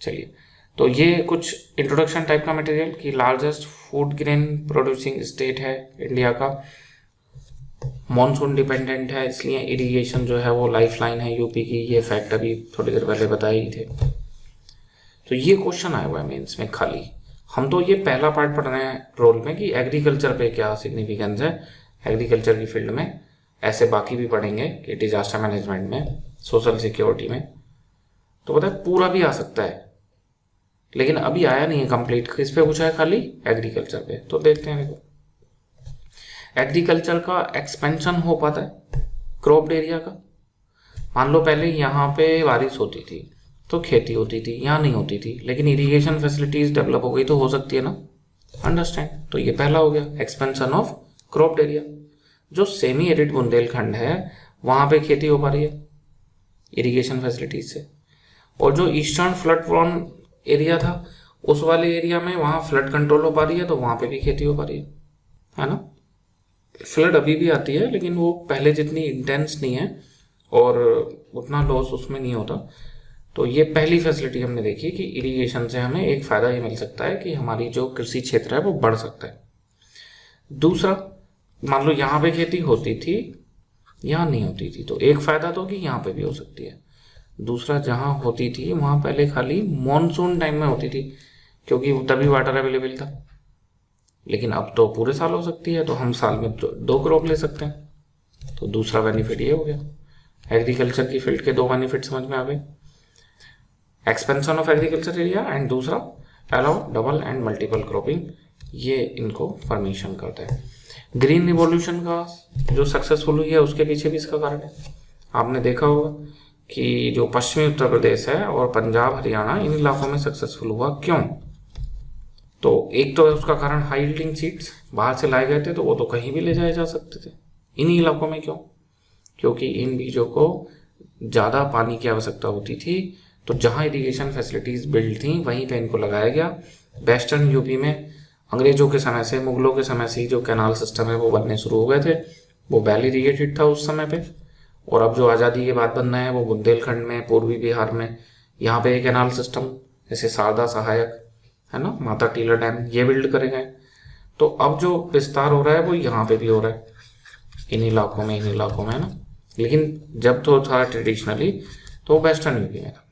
चलिए, तो ये कुछ इंट्रोडक्शन टाइप का मटेरियल कि largest food grain producing state है इंडिया का, मॉनसून डिपेंडेंट है, इसलिए इरिगेशन जो है वो लाइफलाइन है यूपी की। ये फैक्ट अभी थोड़ी देर पहले बताए ही थे। तो ये क्वेश्चन आया हुआ है मेंस में खाली। हम तो ये पहला पार्ट पढ़ रहे हैं रोल में कि एग्रीकल्चर पे क्या सिग्निफिकेंस है एग्रीकल्चर की फील्ड में। ऐसे बाकी भी पढ़ेंगे कि डिजास्टर मैनेजमेंट में, सोशल सिक्योरिटी में, तो पता है पूरा भी आ सकता है। लेकिन अभी आया नहीं है कंप्लीट, किस पे पूछा है, खाली एग्रीकल्चर पे। तो देखते हैं, देखो एग्रीकल्चर का एक्सपेंशन हो पाता है क्रॉप्ड एरिया का। मान लो पहले यहाँ पे बारिश होती थी तो खेती होती थी, यहाँ नहीं होती थी, लेकिन इरिगेशन फैसिलिटीज डेवलप हो गई तो हो सकती है ना, अंडरस्टैंड। तो ये पहला हो गया एक्सपेंशन ऑफ क्रॉप्ड एरिया। जो सेमी एरिड बुंदेलखंड है वहाँ पे खेती हो पा रही है इरिगेशन फैसिलिटीज से। और जो ईस्टर्न फ्लड प्रोन एरिया था उस वाले एरिया में वहाँ फ्लड कंट्रोल हो पा रही है तो वहाँ पे भी खेती हो पा रही है ना। फ्लड अभी भी आती है लेकिन वो पहले जितनी इंटेंस नहीं है और उतना लॉस उसमें नहीं होता। तो ये पहली फैसिलिटी हमने देखी कि इरिगेशन से हमें एक फ़ायदा ये मिल सकता है कि हमारी जो कृषि क्षेत्र है वो बढ़ सकता है। दूसरा, मान लो यहाँ पे खेती होती थी, यहाँ नहीं होती थी, तो एक फ़ायदा तो कि यहाँ पे भी हो सकती है। दूसरा, जहाँ होती थी वहाँ पहले खाली मॉनसून टाइम में होती थी क्योंकि तभी वाटर अवेलेबल था, लेकिन अब तो पूरे साल हो सकती है, तो हम साल में 2 क्रॉप ले सकते हैं। तो दूसरा बेनिफिट ये हो गया। एग्रीकल्चर की फील्ड के 2 बेनिफिट समझ में आ गए, expansion of agriculture area and दूसरा allow double and multiple cropping, ये इनको परमिशन करता है। ग्रीन रिवॉल्यूशन का जो सक्सेसफुल हुई है उसके पीछे भी इसका कारण है। आपने देखा होगा कि जो पश्चिमी उत्तर प्रदेश है और पंजाब हरियाणा इन इलाकों में सक्सेसफुल हुआ, क्यों? तो एक तो उसका कारण हाई यील्डिंग सीड्स बाहर से लाए गए थे, तो वो तो कहीं भी ले जाए जा सकते थे। इन्हीं इलाकों में क्यों? क्योंकि इन बीजों को ज़्यादा पानी की आवश्यकता होती थी, तो जहाँ इरिगेशन फैसिलिटीज़ बिल्ड थी वहीं पे इनको लगाया गया। वेस्टर्न यूपी में अंग्रेजों के समय से, मुगलों के समय से ही जो कैनाल सिस्टम है वो बनने शुरू हो गए थे, वो वेल इरीगेटेड था उस समय पे। और अब जो आज़ादी के बाद बन रहे हैं वो बुंदेलखंड में, पूर्वी बिहार में, यहाँ पे कैनाल सिस्टम जैसे शारदा सहायक है ना, माता टीला डैम, ये बिल्ड करे गए। तो अब जो विस्तार हो रहा है वो यहाँ पे भी हो रहा है, इन इलाकों में है ना। लेकिन जब तो था ट्रेडिशनली तो वेस्टर्न यूपी में था,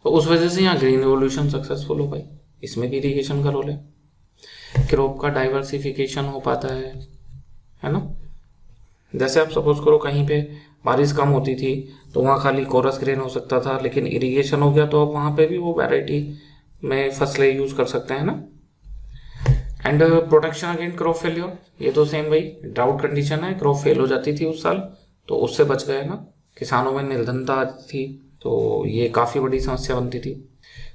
तो उस वजह से यहाँ ग्रीन रिवॉल्यूशन सक्सेसफुल हो पाई। इसमें भी इरीगेशन का रोल है। क्रॉप का डाइवर्सिफिकेशन हो पाता है ना। जैसे आप सपोज करो कहीं पे बारिश कम होती थी तो वहाँ खाली कोरस ग्रेन हो सकता था, लेकिन इरिगेशन हो गया तो अब वहाँ पे भी वो वैरायटी में फसलें यूज कर सकते हैं ना। And protection against crop failure, ये तो सेम भाई, ड्राउट कंडीशन है, क्रॉप फेल हो जाती थी उस साल, तो उससे बच गए ना। किसानों में निर्धनता आती थी, तो ये काफ़ी बड़ी समस्या बनती थी।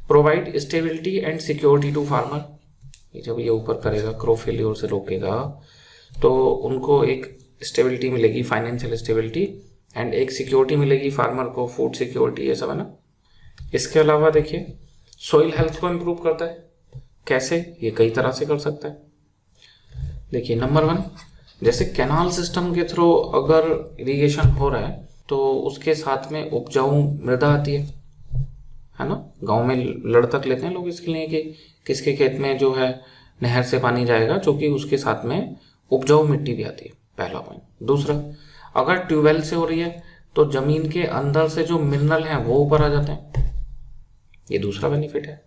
Provide stability and security to farmer, जब ये ऊपर करेगा क्रॉप फेलियर से रोकेगा तो उनको एक स्टेबिलिटी मिलेगी, फाइनेंशियल स्टेबिलिटी, एंड एक सिक्योरिटी मिलेगी फार्मर को, फूड सिक्योरिटी, ये सब है ना। इसके अलावा देखिए सोइल हेल्थ को इम्प्रूव करता है। कैसे? ये कई तरह से कर सकता है। देखिए नंबर 1, जैसे कैनाल सिस्टम के थ्रू अगर इरिगेशन हो रहा है तो उसके साथ में उपजाऊ मृदा आती है ना। गांव में लड़ तक लेते हैं लोग इसके लिए कि किसके खेत में जो है नहर से पानी जाएगा, जो कि उसके साथ में उपजाऊ मिट्टी भी आती है, पहला पॉइंट। दूसरा, अगर ट्यूबवेल से हो रही है तो जमीन के अंदर से जो मिनरल हैं वो ऊपर आ जाते हैं, ये दूसरा बेनिफिट है।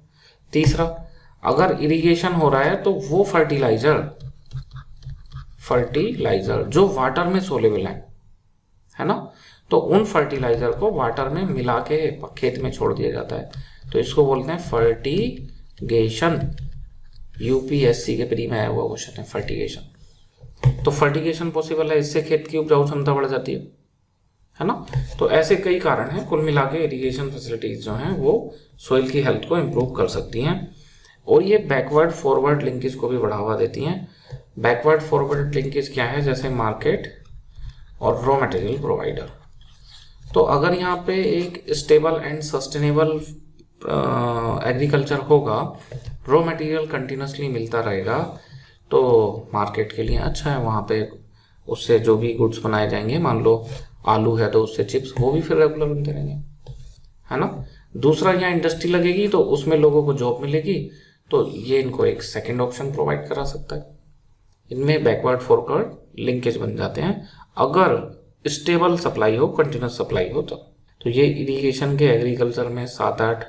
तीसरा, अगर इरिगेशन हो रहा है तो वो फर्टिलाइजर जो वाटर में सोलेबल है ना, तो उन फर्टिलाइजर को वाटर में मिला के खेत में छोड़ दिया जाता है, तो इसको बोलते हैं फर्टिगेशन। यूपीएससी के प्री में आया हुआ क्वेश्चन है फर्टिगेशन। तो फर्टिगेशन पॉसिबल है, इससे खेत की उपजाऊ क्षमता बढ़ जाती है ना। तो ऐसे कई कारण हैं, कुल मिला के इरिगेशन फैसिलिटीज जो हैं वो सोइल की हेल्थ को इम्प्रूव कर सकती हैं, और ये बैकवर्ड फॉरवर्ड लिंकेज को भी बढ़ावा देती हैं। बैकवर्ड फॉरवर्ड लिंकेज क्या है? जैसे मार्केट और रॉ मटेरियल प्रोवाइडर। तो अगर यहाँ पे एक स्टेबल एंड सस्टेनेबल एग्रीकल्चर होगा, रॉ मटेरियल कंटिन्यूसली मिलता रहेगा, तो मार्केट के लिए अच्छा है। वहाँ पे उससे जो भी गुड्स बनाए जाएंगे, मान लो आलू है तो उससे चिप्स, वो भी फिर रेगुलर बनते रहेंगे, है ना। दूसरा, यहाँ इंडस्ट्री लगेगी तो उसमें लोगों को जॉब मिलेगी, तो ये इनको एक सेकेंड ऑप्शन प्रोवाइड करा सकता है। इनमें बैकवर्ड फॉरवर्ड लिंकेज बन जाते हैं अगर स्टेबल सप्लाई हो, कंटिन्यूस सप्लाई हो तो ये इरिगेशन के एग्रीकल्चर में 7-8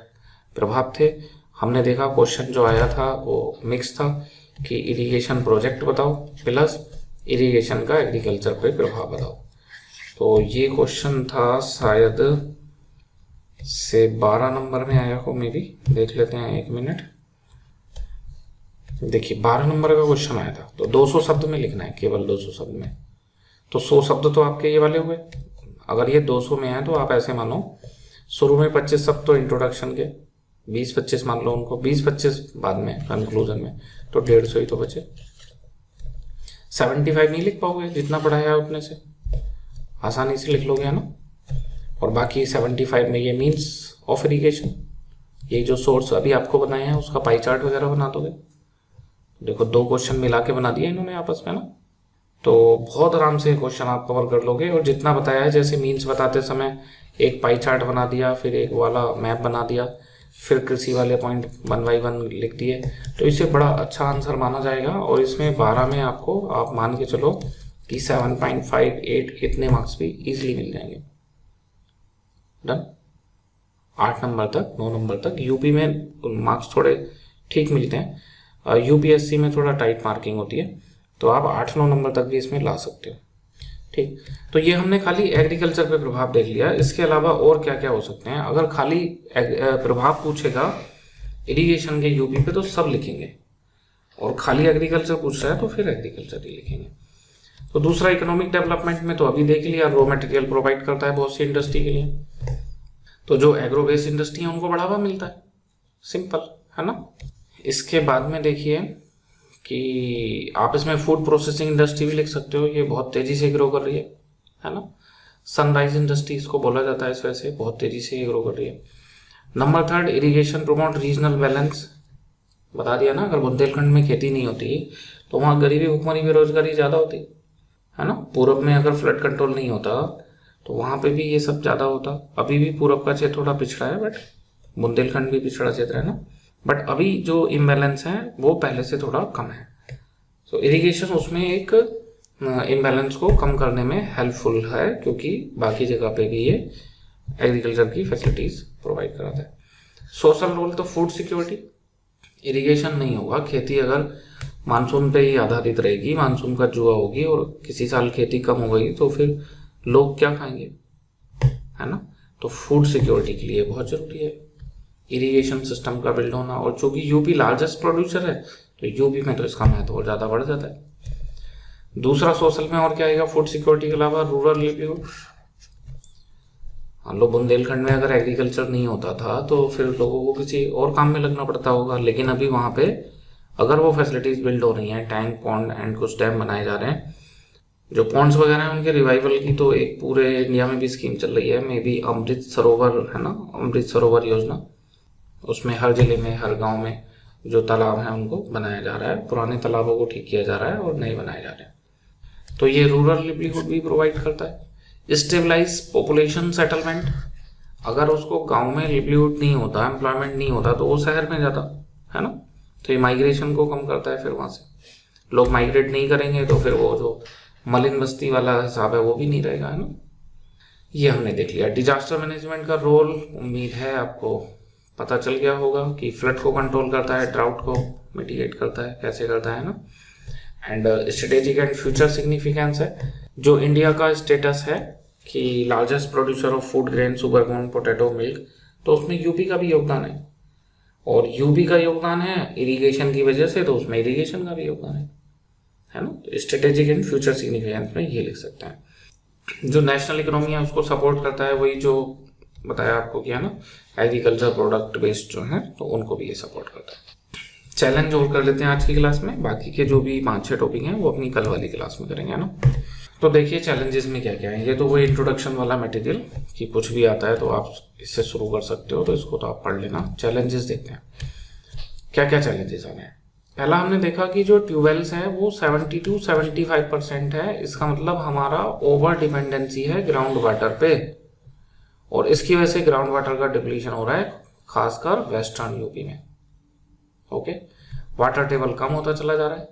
प्रभाव थे। हमने देखा क्वेश्चन जो आया था वो मिक्स था कि इरिगेशन प्रोजेक्ट बताओ प्लस इरिगेशन का एग्रीकल्चर पे प्रभाव बताओ। तो ये क्वेश्चन था शायद से 12 नंबर में आया हो, मे बी देख लेते हैं, 1 मिनट। देखिए 12 नंबर का क्वेश्चन आया था, तो 200 शब्द में लिखना है, केवल 200 शब्द में। तो 100 शब्द तो आपके ये वाले हुए। अगर ये 200 में है तो आप ऐसे मानो शुरू में 25 शब्द तो इंट्रोडक्शन के, 20-25 मान लो उनको, 20-25 बाद में कंक्लूजन में, तो 150 ही तो बचे। 75 नहीं लिख पाओगे, जितना पढ़ाया उतने से आसानी से लिख लोगे, है ना। और बाकी 75 में ये मीन्स ऑफ इरिगेशन, ये जो सोर्स अभी आपको बनाए हैं उसका पाई चार्ट वगैरह बना दोगे। देखो 2 क्वेश्चन मिला के बना दिए इन्होंने आपस में ना, तो बहुत आराम से क्वेश्चन आप कवर कर लोगे। और जितना बताया है, जैसे मीन्स बताते समय एक पाई चार्ट बना दिया, फिर एक वाला मैप बना दिया, फिर कृषि वाले पॉइंट 1 बाई 1 लिख दिए, तो इसे बड़ा अच्छा आंसर माना जाएगा। और इसमें 12 में आपको आप मान के चलो कि 7.58 इतने मार्क्स भी इजीली मिल जाएंगे। डन। 8 नंबर तक 9 नंबर तक यूपी में मार्क्स थोड़े ठीक मिलते हैं, यूपीएससी में थोड़ा टाइट मार्किंग होती है, तो आप 8-9 नंबर तक भी इसमें ला सकते हो। ठीक, तो ये हमने खाली एग्रीकल्चर पे प्रभाव देख लिया। इसके अलावा और क्या क्या हो सकते हैं? अगर खाली प्रभाव पूछेगा इरिगेशन के यूपी पे तो सब लिखेंगे, और खाली एग्रीकल्चर पूछ रहा है तो फिर एग्रीकल्चर ही लिखेंगे। तो दूसरा इकोनॉमिक डेवलपमेंट में तो अभी देख लिया, रॉ मटेरियल प्रोवाइड करता है बहुत सी इंडस्ट्री के लिए, तो जो एग्रो बेस्ड इंडस्ट्री है उनको बढ़ावा मिलता है, सिंपल है ना। इसके बाद में देखिए कि आप इसमें फूड प्रोसेसिंग इंडस्ट्री भी लिख सकते हो, ये बहुत तेजी से ग्रो कर रही है ना। सनराइज इंडस्ट्री इसको बोला जाता है, इस वजह से बहुत तेजी से ये ग्रो कर रही है। Number 3 irrigation promote regional balance, बता दिया ना। अगर बुंदेलखंड में खेती नहीं होती तो वहाँ गरीबी, भुखमरी, बेरोजगारी ज़्यादा होती है ना। पूरब में अगर फ्लड कंट्रोल नहीं होता तो वहाँ पे भी ये सब ज़्यादा होता। अभी भी पूरब का क्षेत्र थोड़ा पिछड़ा है, बट बुंदेलखंड भी पिछड़ा क्षेत्र है ना, बट अभी जो इम्बैलेंस है वो पहले से थोड़ा कम है। तो इरिगेशन उसमें एक इम्बैलेंस को कम करने में हेल्पफुल है, क्योंकि बाकी जगह पे भी ये एग्रीकल्चर की फैसिलिटीज प्रोवाइड कराता है। सोशल रोल तो फूड सिक्योरिटी, इरिगेशन नहीं होगा, खेती अगर मानसून पे ही आधारित रहेगी, मानसून का जुआ होगी और किसी साल खेती कम हो गई तो फिर लोग क्या खाएंगे, है ना। तो फूड सिक्योरिटी के लिए बहुत जरूरी है इरिगेशन सिस्टम का बिल्ड होना। और चूंकि यूपी लार्जेस्ट प्रोड्यूसर है तो यूपी में तो इसका महत्व और ज़्यादा बढ़ जाता है। दूसरा सोशल में और क्या आएगा फूड सिक्योरिटी के अलावा? Rural livelihood. हाँ, लोग बुंदेलखंड में अगर एग्रीकल्चर नहीं होता था तो फिर लोगों को किसी और काम में लगना पड़ता होगा, लेकिन अभी वहाँ पे अगर वो फैसिलिटीज बिल्ड हो रही हैं, टैंक, पॉन्ड एंड कुछ डैम बनाए जा रहे हैं, जो पॉन्ड्स वगैरह हैं उनके रिवाइवल की तो एक पूरे इंडिया में भी स्कीम चल रही है। मे बी अमृत सरोवर है ना, अमृत सरोवर योजना, उसमें हर जिले में, हर गांव में जो तालाब हैं उनको बनाया जा रहा है, पुराने तालाबों को ठीक किया जा रहा है और नए बनाए जा रहे हैं। तो ये रूरल लिवलीहुड भी प्रोवाइड करता है। स्टेबलाइज पॉपुलेशन सेटलमेंट, अगर उसको गांव में लिवलीहुड नहीं होता, एम्प्लॉयमेंट नहीं होता तो वो शहर में जाता है ना, तो ये माइग्रेशन को कम करता है। फिर वहाँ से लोग माइग्रेट नहीं करेंगे तो फिर वो जो मलिन बस्ती वाला हिसाब है वो भी नहीं रहेगा, है ना। ये हमने देख लिया। डिजास्टर मैनेजमेंट का रोल उम्मीद है आपको पता चल गया होगा कि फ्लड को कंट्रोल करता है, ड्राउट को मिटिगेट करता है, कैसे करता है ना। And strategic and future significance है, जो इंडिया का स्टेटस है कि largest producer of food grain, sugar corn, potato, milk, तो उसमें यूपी का भी योगदान है। और यूपी का योगदान है इरिगेशन की वजह से, तो उसमें इरिगेशन का भी योगदान है ना। तो स्ट्रेटेजिक एंड फ्यूचर सिग्निफिकेंस में ये लिख सकते हैं। जो नेशनल इकोनॉमी है उसको सपोर्ट करता है, वही जो बताया आपको किया ना, एग्रीकल्चर प्रोडक्ट बेस्ड जो है तो उनको भी ये सपोर्ट करता है। चैलेंज और कर लेते हैं आज की क्लास में, बाकी के जो भी 5-6 टॉपिक हैं वो अपनी कल वाली क्लास में करेंगे, है ना। तो देखिए चैलेंजेस में क्या क्या है। ये तो वो इंट्रोडक्शन वाला मटेरियल कि कुछ भी आता है तो आप इससे शुरू कर सकते हो, तो इसको तो आप पढ़ लेना। चैलेंजेस देखते हैं क्या क्या चैलेंजेस आ गए। पहला हमने देखा कि जो ट्यूबवेल्स है वो 70 to 75% है, इसका मतलब हमारा ओवर डिपेंडेंसी है ग्राउंड वाटर पे, और इसकी वजह से ग्राउंड वाटर का डिप्लीशन हो रहा है खासकर वेस्टर्न यूपी में। ओके, वाटर टेबल कम होता चला जा रहा है,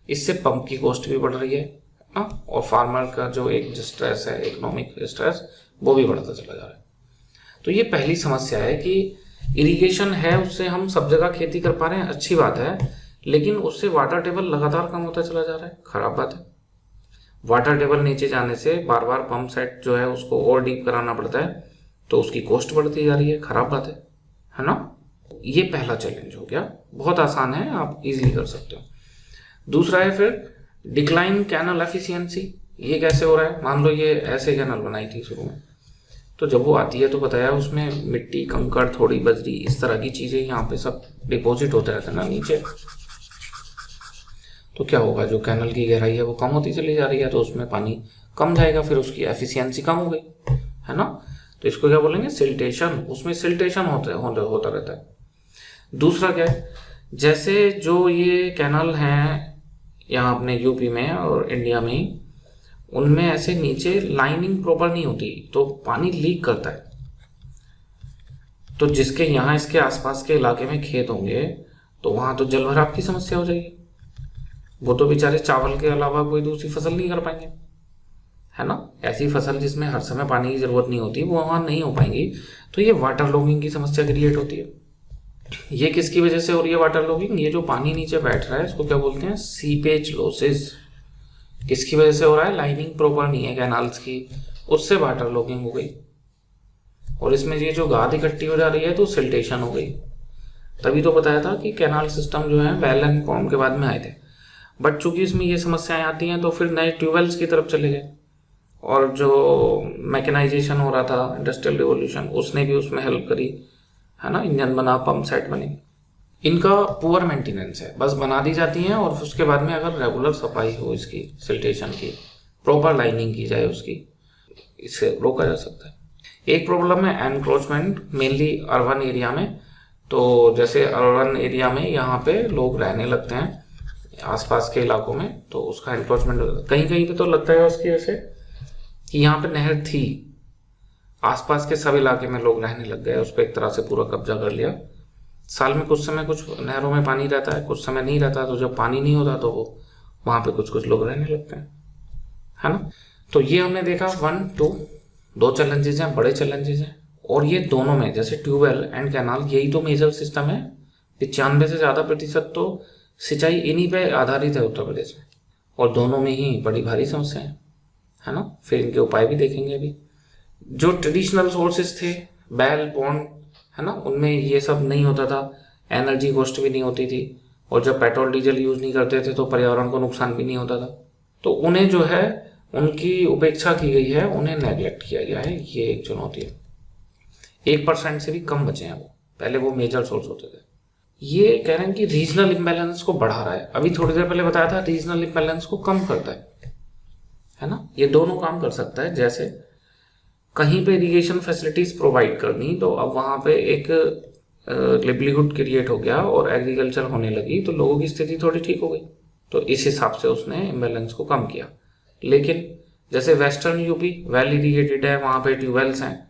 इससे पंप की कॉस्ट भी बढ़ रही है ना, और फार्मर का जो एक स्ट्रेस है, इकोनॉमिक स्ट्रेस, वो भी बढ़ता चला जा रहा है। तो ये पहली समस्या है कि इरिगेशन है, उससे हम सब जगह खेती कर पा रहे हैं, अच्छी बात है, लेकिन उससे वाटर टेबल लगातार कम होता चला जा रहा है, खराब बात है। वाटर टेबल नीचे जाने से बार बार पंप सेट जो है उसको और डीप कराना पड़ता है, तो उसकी कॉस्ट बढ़ती जा रही है, खराब बात है ना। ये पहला चैलेंज हो गया, बहुत आसान है, आप इजीली कर सकते हो। दूसरा है फिर डिक्लाइन कैनल एफिशिएंसी। ये कैसे हो रहा है? मान लो ये ऐसे कैनल बनाई थी शुरू में, तो जब वो आती है तो बताया उसमें मिट्टी, कंकड़, थोड़ी बजरी, इस तरह की चीजें यहाँ पे सब डिपॉजिट होते रहते हैं ना नीचे, तो क्या होगा, जो कैनल की गहराई है वो कम होती चली जा रही है, तो उसमें पानी कम जाएगा, फिर उसकी एफिशिएंसी कम हो गई, है ना। तो इसको क्या बोलेंगे? सिल्टेशन। उसमें सिल्टेशन होता रहता है। दूसरा क्या है, जैसे जो ये कैनाल हैं यहाँ अपने यूपी में और इंडिया में ही, उनमें ऐसे नीचे लाइनिंग प्रॉपर नहीं होती तो पानी लीक करता है। तो जिसके यहाँ इसके आसपास के इलाके में खेत होंगे तो वहाँ तो जल भराव की समस्या हो जाएगी, वो तो बेचारे चावल के अलावा कोई दूसरी फसल नहीं कर पाएंगे, है ना। ऐसी फसल जिसमें हर समय पानी की जरूरत नहीं होती वो वहाँ नहीं हो पाएंगी, तो ये वाटर लॉगिंग की समस्या क्रिएट होती है। ये किसकी वजह से हो रही है वाटर लॉगिंग? ये जो पानी नीचे बैठ रहा है इसको क्या बोलते हैं? Seepage losses. किसकी वजह से हो रहा है? लाइनिंग प्रॉपर नहीं है कैनाल्स की, उससे वाटर लॉगिंग हो गई। और इसमें ये जो गाद इकट्ठी हो जा रही है तो सिल्टेशन हो गई। तभी तो बताया था कि कैनाल सिस्टम जो है वेल एंड पॉन्ड के बाद में आए थे, बट चूंकि इसमें ये समस्याएं आती हैं तो फिर नए ट्यूबवेल्स की तरफ चले गए। और जो मैकेनाइजेशन हो रहा था, इंडस्ट्रियल रिवोल्यूशन, उसने भी उसमें हेल्प करी, है ना। इंजन बना, पंप सेट बने। इनका पुअर मेंटेनेंस है, बस बना दी जाती हैं और उसके बाद में अगर रेगुलर सफाई हो इसकी, सिल्टेशन की, प्रॉपर लाइनिंग की जाए उसकी, इससे रोका जा सकता है। एक प्रॉब्लम है एनक्रोचमेंट, मेनली अर्बन एरिया में। तो जैसे अर्बन एरिया में यहाँ पे लोग रहने लगते हैं आसपास के इलाकों में, तो उसका एनक्रोचमेंट कहीं कहीं पे तो लगता है उसकी वजह से कि यहाँ पे नहर थी, आसपास के सब इलाके में लोग रहने लग गए, उस पर एक तरह से पूरा कब्जा कर लिया। साल में कुछ समय कुछ नहरों में पानी रहता है, कुछ समय नहीं रहता, तो जब पानी नहीं होता तो वो वहाँ पे कुछ कुछ लोग रहने लगते हैं, है ना। तो ये हमने देखा 1 2 दो चैलेंजेस हैं, बड़े चैलेंजेस हैं। और ये दोनों में जैसे ट्यूबवेल एंड कैनाल, यही तो मेजर सिस्टम है। 95 से ज़्यादा प्रतिशत तो सिंचाई इन्हीं पे आधारित है उत्तर प्रदेश में, और दोनों में ही बड़ी भारी समस्या है ना। फिर इनके उपाय भी देखेंगे अभी। जो ट्रेडिशनल सोर्सेज थे, बैल, पॉन्ड, है ना, उनमें ये सब नहीं होता था, एनर्जी कॉस्ट भी नहीं होती थी, और जब पेट्रोल डीजल यूज़ नहीं करते थे तो पर्यावरण को नुकसान भी नहीं होता था। तो उन्हें जो है उनकी उपेक्षा की गई है, उन्हें नेग्लेक्ट किया गया है, ये एक चुनौती है। 1% से भी कम बचे हैं वो, पहले वो मेजर सोर्स होते थे। ये कह रहे हैं कि रीजनल इम्बैलेंस को बढ़ा रहा है। अभी थोड़ी देर पहले बताया था रीजनल इम्बैलेंस को कम करता है ना। ये दोनों काम कर सकता है। जैसे कहीं पे इरिगेशन फैसिलिटीज प्रोवाइड करनी, तो अब वहां पे एक लिवलीहुड क्रिएट हो गया और एग्रीकल्चर होने लगी, तो लोगों की स्थिति थोड़ी ठीक हो गई, तो इस हिसाब से उसने इम्बैलेंस को कम किया। लेकिन जैसे वेस्टर्न यूपी वेल इरिगेटेड है, वहां पे ट्यूबवेल्स हैं,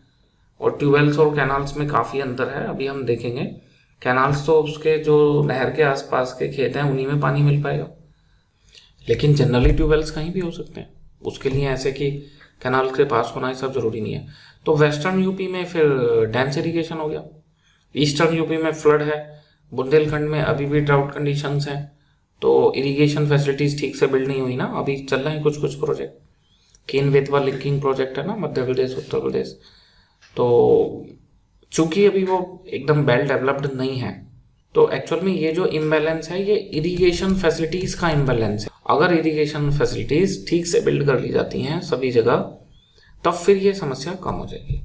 और ट्यूबवेल्स और कैनाल्स में काफ़ी अंतर है, अभी हम देखेंगे। कैनाल्स तो उसके जो नहर के आसपास के खेत हैं उन्हीं में पानी मिल पाएगा, लेकिन जनरली ट्यूबवेल्स कहीं भी हो सकते हैं। उसके लिए ऐसे कि कैनाल के पास होना ये सब जरूरी नहीं है। तो वेस्टर्न यूपी में फिर डेंस इरिगेशन हो गया, ईस्टर्न यूपी में फ्लड है, बुंदेलखंड में अभी भी ड्राउट कंडीशंस हैं, तो इरिगेशन फैसिलिटीज ठीक से बिल्ड नहीं हुई ना। अभी चल रहे हैं कुछ कुछ project, Ken Betwa linking project है ना, मध्य प्रदेश उत्तर प्रदेश। तो चूंकि अभी वो एकदम वेल डेवलप्ड नहीं है, तो एक्चुअल में ये जो इम्बैलेंस है ये इरिगेशन फैसिलिटीज का इम्बैलेंस है। अगर इरिगेशन फैसिलिटीज ठीक से बिल्ड कर ली जाती हैं सभी जगह, तब फिर ये समस्या कम हो जाएगी।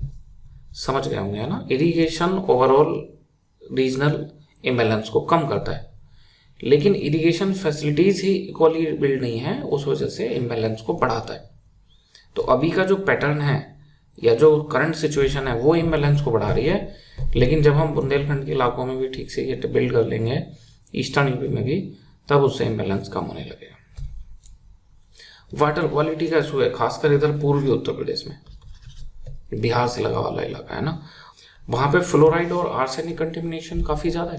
समझ गए होंगे, है ना। इरिगेशन ओवरऑल रीजनल इम्बैलेंस को कम करता है, लेकिन इरिगेशन फैसिलिटीज ही इक्वली बिल्ड नहीं है, उस वजह से इम्बैलेंस को बढ़ाता है। तो अभी का जो पैटर्न है या जो करंट सिचुएशन है वो इम्बैलेंस को बढ़ा रही है, लेकिन जब हम बुंदेलखंड के इलाकों में भी ठीक से ये बिल्ड कर लेंगे, ईस्टर्न यूपी में भी, तब उससे इम्बैलेंस कम होने लगेगा। वाटर क्वालिटी का इशू है, खासकर इधर पूर्वी उत्तर प्रदेश में, बिहार से लगा वाला इलाका है ना, वहां पे फ्लोराइड और आर्सेनिक कंटेमिनेशन काफी ज्यादा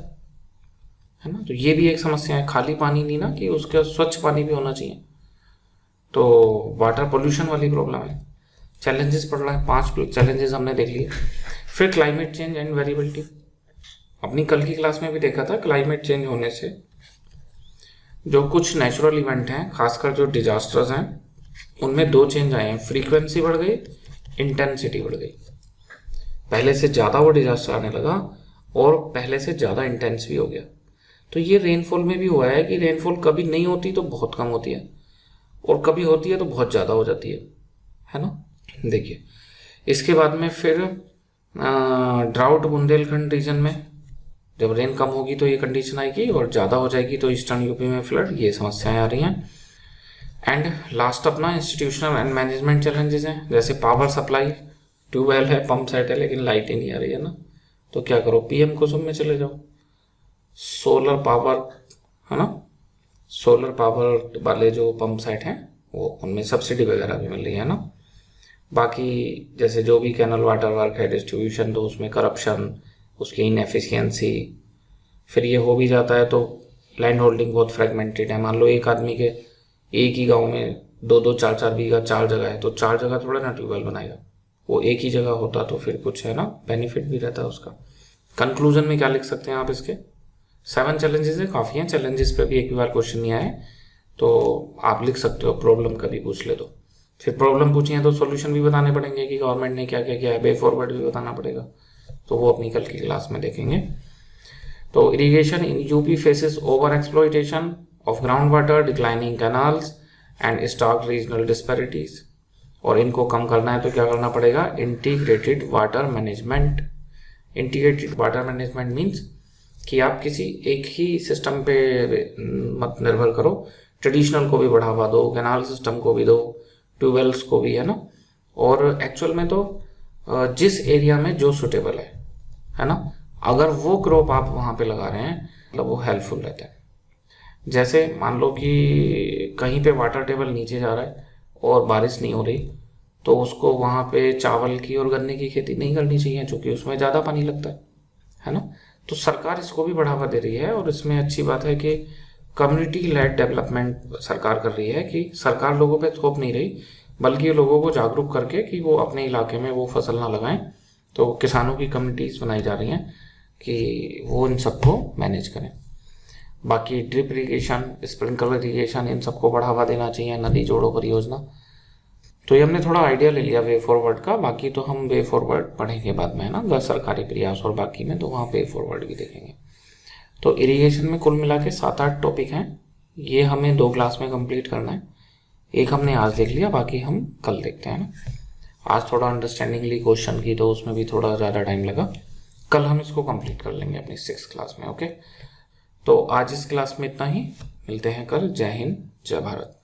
है ना। तो ये भी एक समस्या है, खाली पानी नहीं ना, कि उसका स्वच्छ पानी भी होना चाहिए। तो वाटर पोल्यूशन वाली प्रॉब्लम है, चैलेंजेस पड़ रहा है। 5 चैलेंजेस हमने देख लिए। फिर क्लाइमेट चेंज एंड वेरिएबिलिटी, अपनी कल की क्लास में भी देखा था। क्लाइमेट चेंज होने से जो कुछ नेचुरल इवेंट हैं, खासकर जो डिजास्टर्स हैं, उनमें 2 चेंज आए हैं, फ्रीक्वेंसी बढ़ गई, इंटेंसिटी बढ़ गई। पहले से ज़्यादा वो डिजास्टर आने लगा और पहले से ज़्यादा इंटेंस भी हो गया। तो ये रेनफॉल में भी हुआ है कि रेनफॉल कभी नहीं होती तो बहुत कम होती है, और कभी होती है तो बहुत ज़्यादा हो जाती है ना। देखिए, इसके बाद में फिर ड्राउट बुंदेलखंड रीजन में जब रेन कम होगी तो ये कंडीशन आएगी, और ज़्यादा हो जाएगी तो ईस्टर्न यूपी में फ्लड, ये समस्याएं आ रही हैं। एंड लास्ट अपना इंस्टीट्यूशनल एंड मैनेजमेंट चैलेंजेस हैं, जैसे पावर सप्लाई, ट्यूबवेल है, पंप सेट है, लेकिन लाइट ही नहीं आ रही है ना, तो क्या करो, पीएम कुसुम में चले जाओ, सोलर पावर, है ना, सोलर पावर वाले जो पंप सेट हैं वो उनमें सब्सिडी वगैरह भी मिल रही है ना। बाकी जैसे जो भी कैनल वाटर वर्क है, डिस्ट्रीब्यूशन, तो उसमें करप्शन, उसकी इनएफिशिएंसी, फिर ये हो भी जाता है तो लैंड होल्डिंग बहुत फ्रेगमेंटेड है। मान लो एक आदमी के एक ही गांव में 2-2 4-4 बीघा 4 जगह है, तो 4 जगह थोड़ा ना ट्यूबवेल बनाएगा, वो एक ही जगह होता तो फिर कुछ है ना बेनिफिट भी रहता है उसका। कंक्लूजन में क्या लिख सकते हैं आप इसके? 7 चैलेंजेस है, काफ़ी हैं। चैलेंजेस पे भी एक भी बार क्वेश्चन नहीं आए तो आप लिख सकते हो, प्रॉब्लम कभी पूछ ले तो। फिर प्रॉब्लम पूछी है तो सॉल्यूशन भी बताने पड़ेंगे कि गवर्नमेंट ने क्या क्या किया है, वे फॉरवर्ड भी बताना पड़ेगा, तो वो अपनी कल की क्लास में देखेंगे। तो irrigation in UP faces over exploitation of ground water, declining canals and stark regional disparities, और इनको कम करना है तो क्या करना पड़ेगा? Integrated water management. Integrated water management means कि आप किसी एक ही सिस्टम पे मत निर्भर करो, ट्रेडिशनल को भी बढ़ावा दो, कैनाल सिस्टम को भी दो, ट्यूबवेल्स को भी, है ना। और एक्चुअल में तो जिस एरिया में जो सुटेबल है ना, अगर वो क्रॉप आप वहाँ पे लगा रहे हैं मतलब वो हेल्पफुल रहता है। जैसे मान लो कि कहीं पे वाटर टेबल नीचे जा रहा है और बारिश नहीं हो रही, तो उसको वहाँ पे चावल की और गन्ने की खेती नहीं करनी चाहिए, क्योंकि उसमें ज़्यादा पानी लगता है ना। तो सरकार इसको भी बढ़ावा दे रही है, और इसमें अच्छी बात है कि कम्युनिटी लेड डेवलपमेंट सरकार कर रही है, कि सरकार लोगों पे थोप नहीं रही, बल्कि लोगों को जागरूक करके कि वो अपने इलाके में वो फसल ना लगाएं। तो किसानों की कम्युनिटीज़ बनाई जा रही हैं कि वो इन सबको मैनेज करें। बाकी ड्रिप इरीगेशन, स्प्रिंकलर इरीगेशन, इन सबको बढ़ावा देना चाहिए, नदी जोड़ो परियोजना। तो ये हमने थोड़ा आइडिया ले लिया वे फॉरवर्ड का, बाकी तो हम वे फॉरवर्ड पढ़ेंगे बाद में, है ना, गैर सरकारी प्रयास और बाकी में, तो वहाँ वे फॉरवर्ड भी देखेंगे। तो इरीगेशन में कुल मिला के 7-8 टॉपिक हैं, ये हमें 2 क्लास में कंप्लीट करना है। एक हमने आज देख लिया, बाकी हम कल देखते हैं ना। आज थोड़ा अंडरस्टैंडिंगली क्वेश्चन की, तो उसमें भी थोड़ा ज़्यादा टाइम लगा, कल हम इसको कंप्लीट कर लेंगे अपनी 6th क्लास में। ओके, तो आज इस क्लास में इतना ही, मिलते हैं कल। जय हिंद, जय भारत।